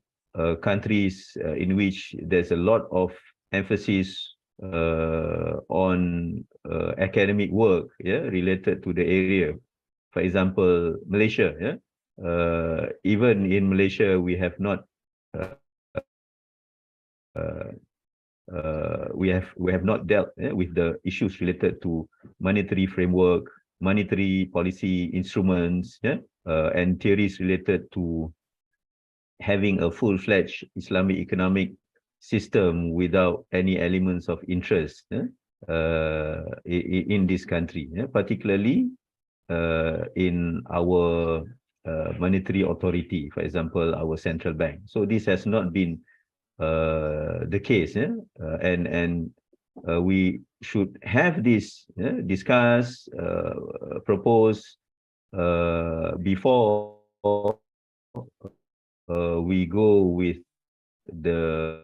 countries in which there's a lot of emphasis on academic work related to the area. For example, Malaysia. Even in Malaysia, we have not dealt with the issues related to monetary framework, monetary policy instruments, and theories related to having a full-fledged Islamic economic system without any elements of interest in this country, particularly in our monetary authority, for example, our central bank. So this has not been the case, and we should have this discuss, propose before we go with the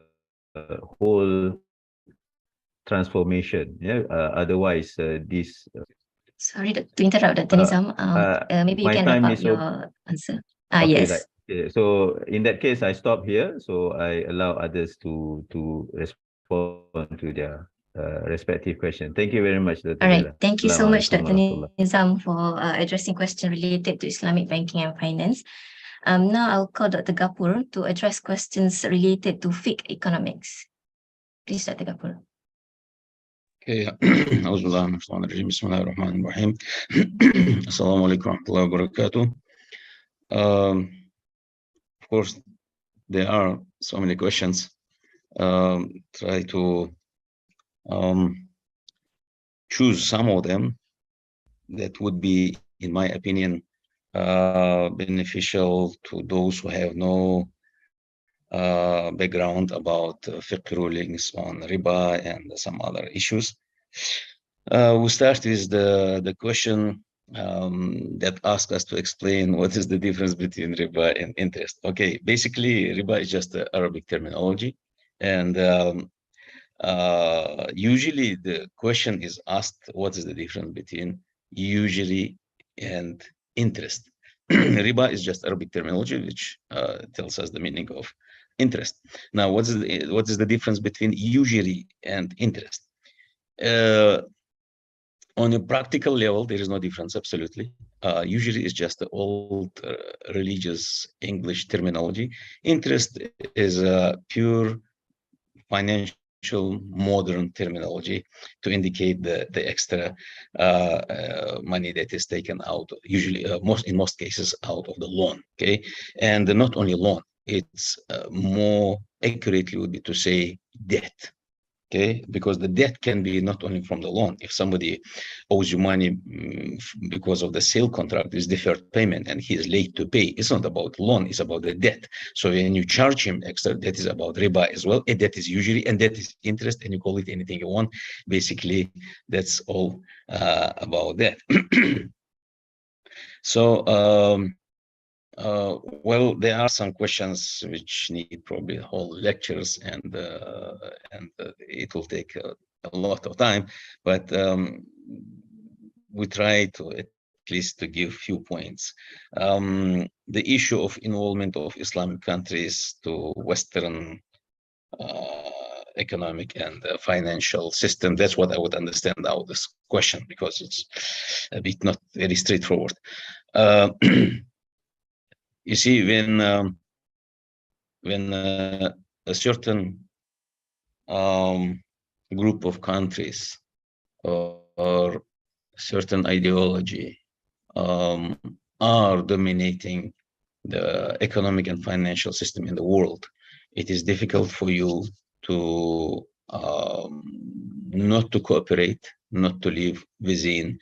whole transformation. Otherwise, this. Sorry to interrupt, Dr. Nizam. Maybe you can wrap up your answer. Okay, yes. So in that case, I stop here. So I allow others to respond to their respective question. Thank you very much, Dr. All right. Bella. Thank you so much, Dr. Assalamualaikum Nizam, for addressing questions related to Islamic banking and finance. Now I'll call Dr. Gapur to address questions related to fiqh economics. Please, Dr. Gapur. Okay. أعوذ بالله من الشيطان الرجيم. بسم الله الرحمن الرحيم. السلام عليكم ورحمة الله وبركاته. Of course, there are so many questions. Try to choose some of them that would be, in my opinion, beneficial to those who have no background about fiqh rulings on riba and some other issues. We start with the question that asks us to explain what is the difference between riba and interest. Okay, basically, riba is just the Arabic terminology, and usually the question is asked, what is the difference between usury and interest? Riba is just Arabic terminology, which tells us the meaning of interest. Now, what is the difference between usury and interest? On a practical level, there is no difference, absolutely. Usury is just the old religious English terminology. Interest is a pure financial modern terminology to indicate the extra money that is taken out, usually in most cases out of the loan. Okay, and not only loan, it's more accurately would be to say debt. Okay, because the debt can be not only from the loan. If somebody owes you money because of the sale contract, is deferred payment, and he is late to pay, it's not about loan, it's about the debt. So when you charge him extra, that is about riba as well. And that is usually, and that is interest, and you call it anything you want. Basically, that's all about that. So well, there are some questions which need probably whole lectures, and it will take a lot of time, but we try to at least to give few points. The issue of involvement of Islamic countries to Western economic and financial system, that's what I would understand out of this question, because it's a bit not very straightforward. You see, when a certain group of countries or certain ideology are dominating the economic and financial system in the world, it is difficult for you to not to cooperate, not to live within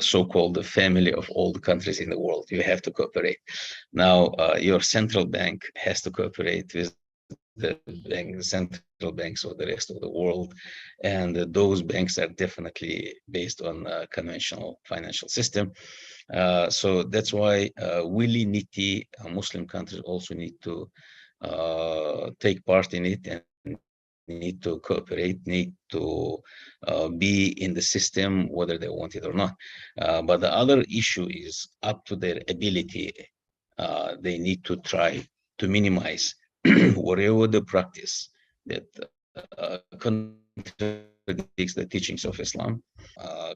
so-called the family of all the countries in the world. You have to cooperate. Now, your central bank has to cooperate with the central banks of the rest of the world, and those banks are definitely based on a conventional financial system. So that's why willy-nilly Muslim countries also need to take part in it, and need to cooperate, need to be in the system, whether they want it or not. But the other issue is up to their ability. They need to try to minimize whatever the practice that contradicts the teachings of Islam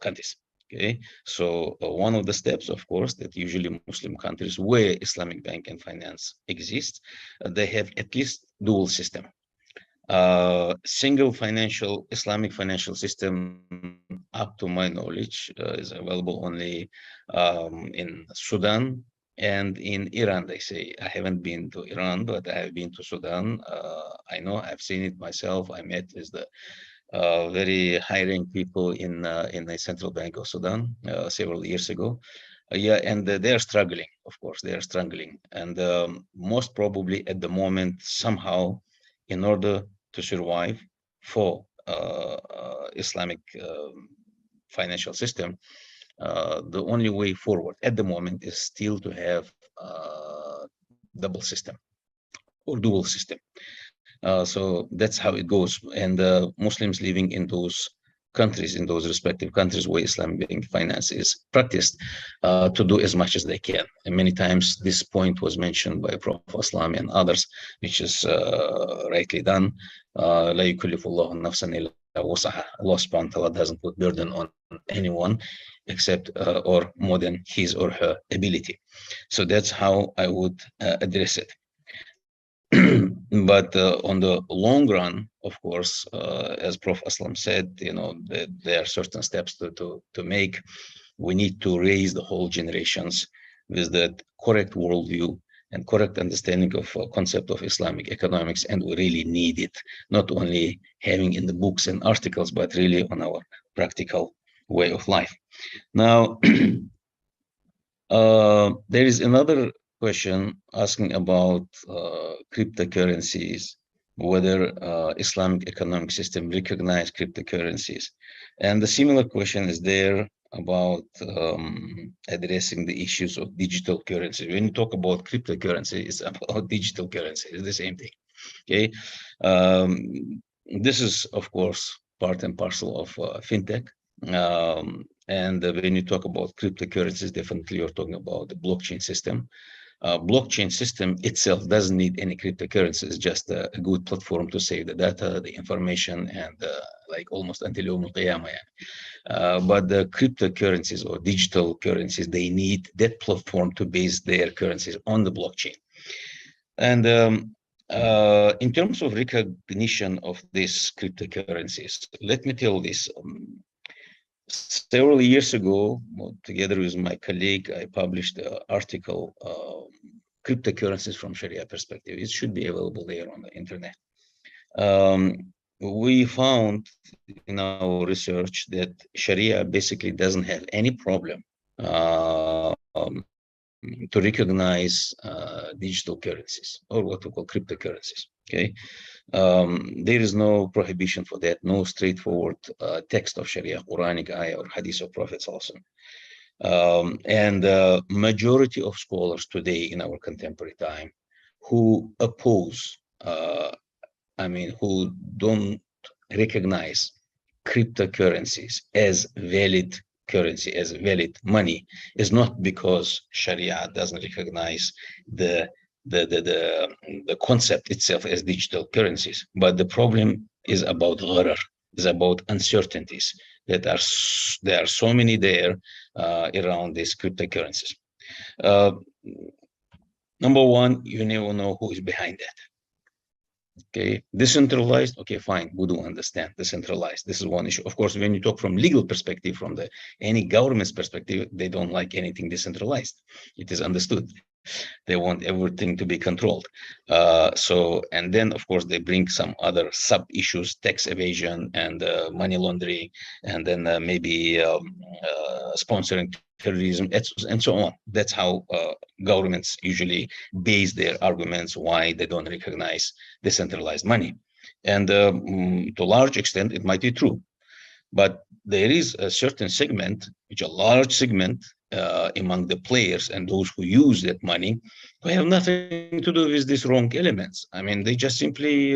countries. Okay, so one of the steps, of course, that usually Muslim countries where Islamic bank and finance exists, they have at least dual system. Single financial Islamic financial system, up to my knowledge, is available only in Sudan and in Iran. They say, I haven't been to Iran, but I have been to Sudan. I know, I've seen it myself. I met with the very high-ranking people in the Central Bank of Sudan several years ago. Yeah, and they are struggling. Of course, they are struggling, and most probably at the moment, somehow, in order to survive for Islamic financial system, the only way forward at the moment is still to have double system or dual system. So that's how it goes. And Muslims living in those countries, in those respective countries where Islamic bank finance is practiced, to do as much as they can. And many times this point was mentioned by Prof. Aslam and others, which is rightly done. Allah subhanahu wa ta'ala doesn't put burden on anyone except or more than his or her ability. So that's how I would address it. But on the long run, of course, as Prof. Aslam said, there are certain steps to make. We need to raise the whole generations with the correct worldview and correct understanding of concept of Islamic economics, and we really need it, not only having in the books and articles, but really on our practical way of life. Now, there is another question asking about cryptocurrencies, whether Islamic economic system recognize cryptocurrencies. And the similar question is there about addressing the issues of digital currency. When you talk about cryptocurrency, it's about digital currency. It's the same thing. Okay. This is, of course, part and parcel of fintech. And when you talk about cryptocurrencies, definitely you're talking about the blockchain system. Blockchain system itself doesn't need any cryptocurrency. It's just a good platform to save the data, the information, and like almost until Yawm al-Qiyamah. But the cryptocurrencies or digital currencies, they need that platform to base their currencies on the blockchain. And in terms of recognition of these cryptocurrencies, let me tell this. Several years ago, together with my colleague, I published an article, Cryptocurrencies from Sharia Perspective. It should be available there on the internet. We found in our research that Sharia basically doesn't have any problem to recognize digital currencies, or what we call cryptocurrencies. Okay, there is no prohibition for that, no straightforward text of Sharia, Quranic ayah or hadith of Prophet. And majority of scholars today in our contemporary time who oppose, who don't recognize cryptocurrencies as valid currency, as valid money, is not because Sharia doesn't recognize the concept itself as digital currencies, but the problem is about gharar, is about uncertainties that there are so many there around these cryptocurrencies. Number one, you never know who is behind that. Okay, decentralized, okay, fine, we do understand decentralized. This is one issue. Of course, when you talk from legal perspective, from any government's perspective, they don't like anything decentralized. It is understood. They want everything to be controlled. And then, of course, they bring some other sub issues, tax evasion and money laundering, and then maybe sponsoring terrorism, and so on. That's how governments usually base their arguments why they don't recognize decentralized money. And to a large extent, it might be true. But there is a certain segment, which a large segment among the players and those who use that money, who have nothing to do with these wrong elements. I mean, they just simply,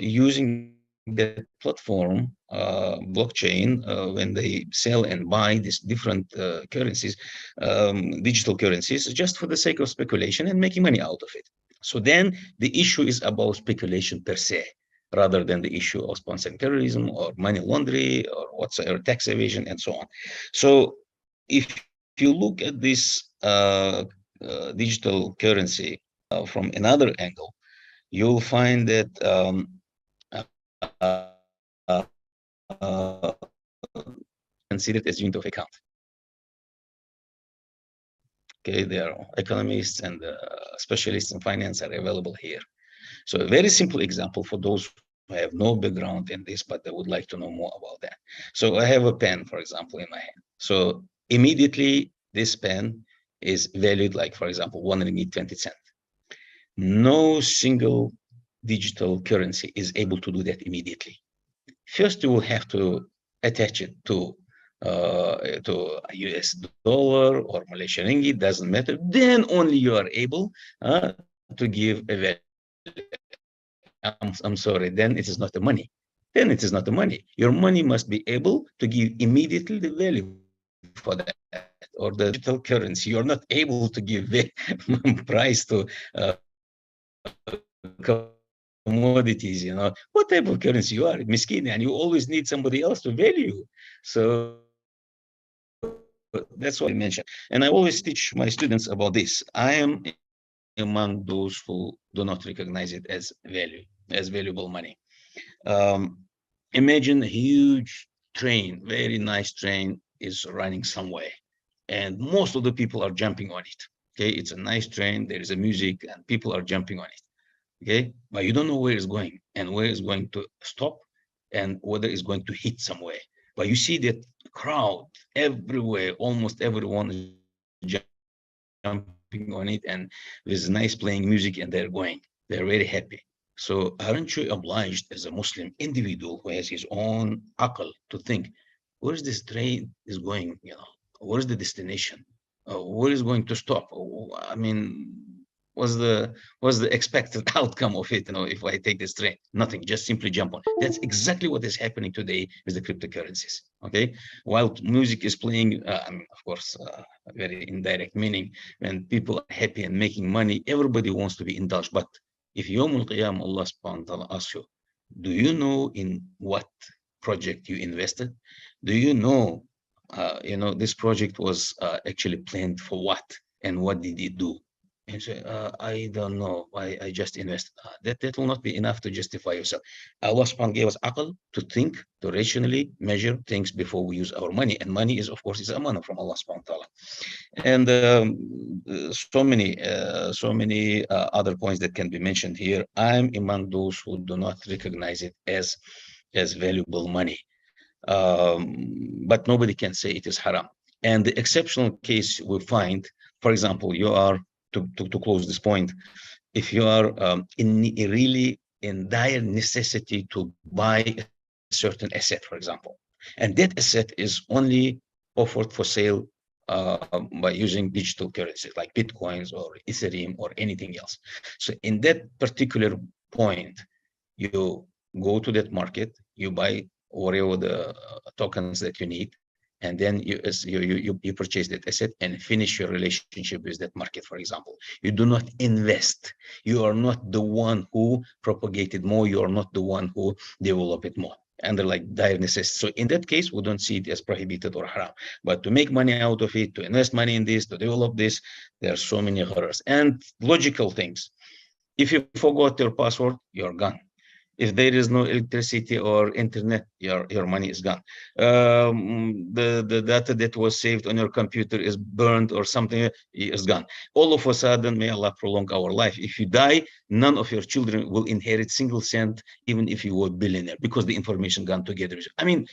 using that platform, blockchain, when they sell and buy these different currencies, digital currencies, just for the sake of speculation and making money out of it. So then the issue is about speculation per se, rather than the issue of sponsoring terrorism or money laundering or whatsoever, tax evasion and so on. So if you look at this digital currency from another angle, you'll find that considered as unit of account. Okay, there are economists and specialists in finance are available here. So a very simple example for those who have no background in this, but they would like to know more about that. So I have a pen, for example, in my hand. So immediately this pen is valued, like, for example, 1 ringgit 20 cents. No single digital currency is able to do that immediately. First, you will have to attach it to a US dollar or Malaysian ringgit, doesn't matter. Then only you are able to give a value. I'm sorry, then it is not the money. Then it is not the money. Your money must be able to give immediately the value for that, or the digital currency. You're not able to give the price to commodities, what type of currency you are, miskin, and you always need somebody else to value. So that's what I mentioned. And I always teach my students about this. I am among those who do not recognize it as valuable money. Imagine a huge train, very nice train is running somewhere, and most of the people are jumping on it. Okay, it's a nice train, there is a music, and people are jumping on it. Okay, but you don't know where it's going and where it's going to stop and whether it's going to hit somewhere. But you see that crowd everywhere, almost everyone is jumping on it, and there's nice playing music, and they're going. They're very happy. So aren't you obliged as a Muslim individual who has his own aql to think, where is this train is going? You know, where is the destination? Where is going to stop? I mean, what's the expected outcome of it? You know, if I take this train, nothing, just simply jump on. That's exactly what is happening today with the cryptocurrencies. Okay, while music is playing, I mean, of course, a very indirect meaning. When people are happy and making money, everybody wants to be indulged. But if Yawm al-Qiyam, Allah subhanahu wa ta'ala asks you, do you know in what project you invested? Do you know, this project was actually planned for what? And what did it do? And say, I don't know. I just invested. That will not be enough to justify yourself. Allah subhanahu wa ta'ala gave us aql to think, to rationally measure things before we use our money. And money is, of course, is amana from Allah subhanahu wa ta'ala. And so many other points that can be mentioned here. I'm among those who do not recognize it as valuable money. But nobody can say it is haram. And the exceptional case we find, for example, you are, to close this point, if you are really in dire necessity to buy a certain asset, for example, and that asset is only offered for sale by using digital currencies like Bitcoins or Ethereum or anything else. So in that particular point, you go to that market, you buy whatever the tokens that you need, and then you purchase that asset and finish your relationship with that market, for example. You do not invest. You are not the one who propagated more. You are not the one who developed it more. And they're like dire necessity. So in that case, we don't see it as prohibited or haram. But to make money out of it, to invest money in this, to develop this, there are so many horrors and logical things. If you forgot your password, you're gone. If there is no electricity or internet, your money is gone. The data that was saved on your computer is burned or something is gone. All of a sudden, may Allah prolong our life. If you die, none of your children will inherit single cent, even if you were a billionaire, because the information gone together. I mean,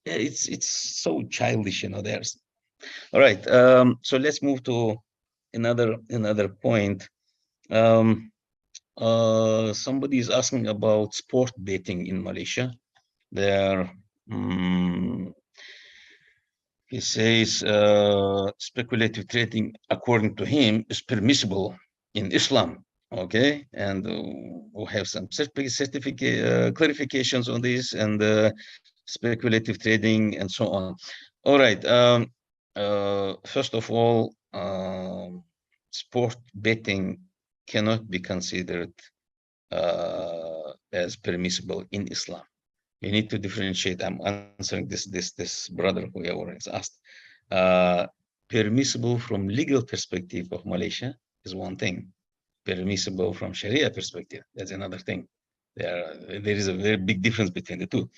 it's so childish, there's. All right. So let's move to another point. Somebody is asking about sport betting in Malaysia. There, he says speculative trading, according to him, is permissible in Islam. Okay, and we'll have some clarifications on this and speculative trading and so on. All right. First of all, sport betting cannot be considered as permissible in Islam. You need to differentiate. I'm answering this brother whoever has asked. Permissible from legal perspective of Malaysia is one thing. Permissible from Sharia perspective, that's another thing. There is a very big difference between the two.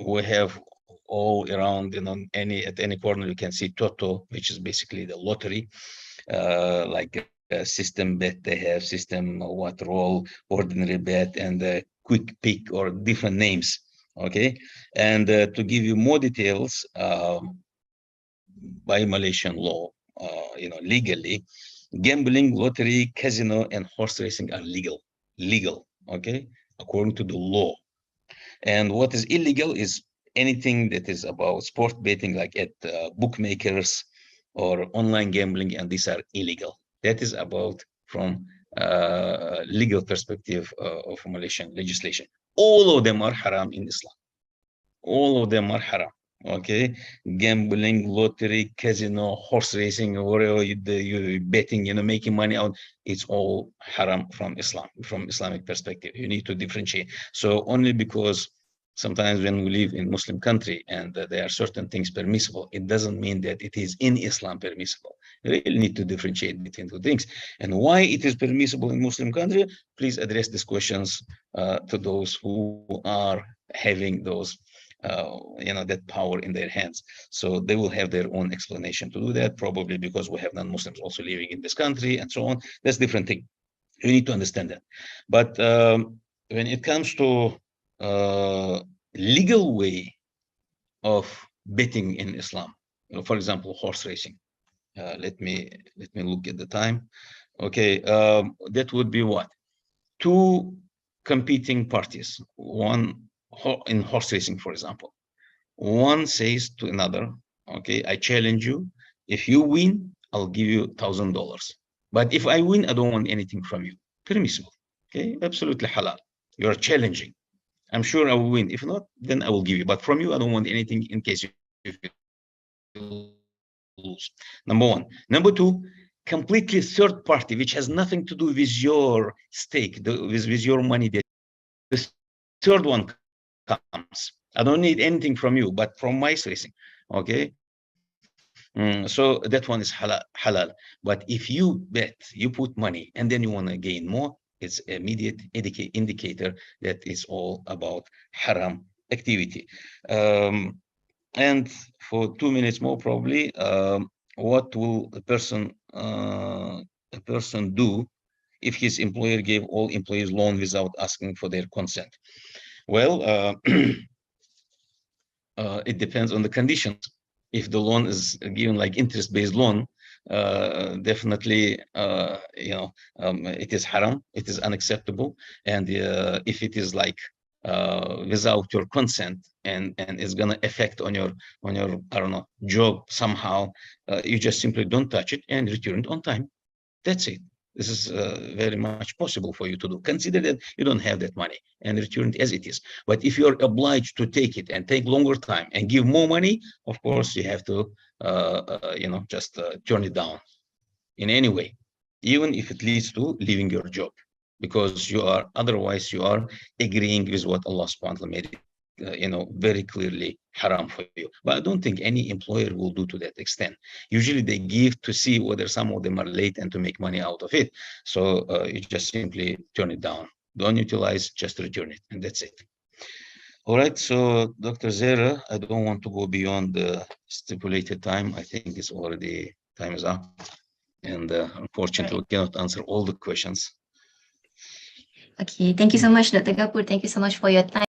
We have all around, at any corner you can see Toto, which is basically the lottery, like system bet. They have system what roll, ordinary bet, and quick pick, or different names. Okay, and to give you more details, by Malaysian law, legally, gambling, lottery, casino, and horse racing are legal. Okay, according to the law. And what is illegal is anything that is about sport betting, like at bookmakers or online gambling, and these are illegal. That is about from legal perspective of Malaysian legislation. All of them are haram in Islam. All of them are haram. Okay, gambling, lottery, casino, horse racing, or whatever you're betting, making money out, it's all haram from Islam, from Islamic perspective. You need to differentiate. So only because sometimes when we live in Muslim country and there are certain things permissible, it doesn't mean that it is in Islam permissible. really need to differentiate between two things. And why it is permissible in Muslim country, please address these questions to those who are having those that power in their hands. So they will have their own explanation to do that, probably because we have non-Muslims also living in this country and so on. That's a different thing. You need to understand that. But when it comes to legal way of betting in Islam, for example, horse racing. Let me look at the time. Okay, that would be what? Two competing parties. One in horse racing, for example. One says to another, okay, I challenge you. If you win, I'll give you $1,000. But if I win, I don't want anything from you. Permissible. Okay, absolutely halal. You're challenging. I'm sure I will win. If not, then I will give you. But from you, I don't want anything in case you lose. Number one. Number two, completely third party, which has nothing to do with your stake, with your money. The third one comes. I don't need anything from you, but from my racing. Okay. So that one is halal. But if you bet, you put money, and then you want to gain more, it's immediate indicator that it's all about haram activity. And for 2 minutes more, probably, what will a person do if his employer gave all employees loan without asking for their consent? Well, it depends on the conditions. If the loan is given like interest-based loan, definitely, it is haram, it is unacceptable. And if it is like without your consent and it's gonna affect on your I don't know, job somehow, you just simply don't touch it and return it on time. That's it. This is very much possible for you to do. Consider that you don't have that money and return it as it is. But if you're obliged to take it and take longer time and give more money, of course, you have to, just turn it down in any way, even if it leads to leaving your job, because otherwise you are agreeing with what Allah subhanahu wa ta'ala made it, very clearly haram for you. But I don't think any employer will do to that extent. Usually they give to see whether some of them are late and to make money out of it. So you just simply turn it down. Don't utilize, just return it, and that's it. All right, so Dr. Zera, I don't want to go beyond the stipulated time. I think it's already, time is up. And unfortunately, we cannot answer all the questions. Okay, thank you so much, Dr. Gapur. Thank you so much for your time.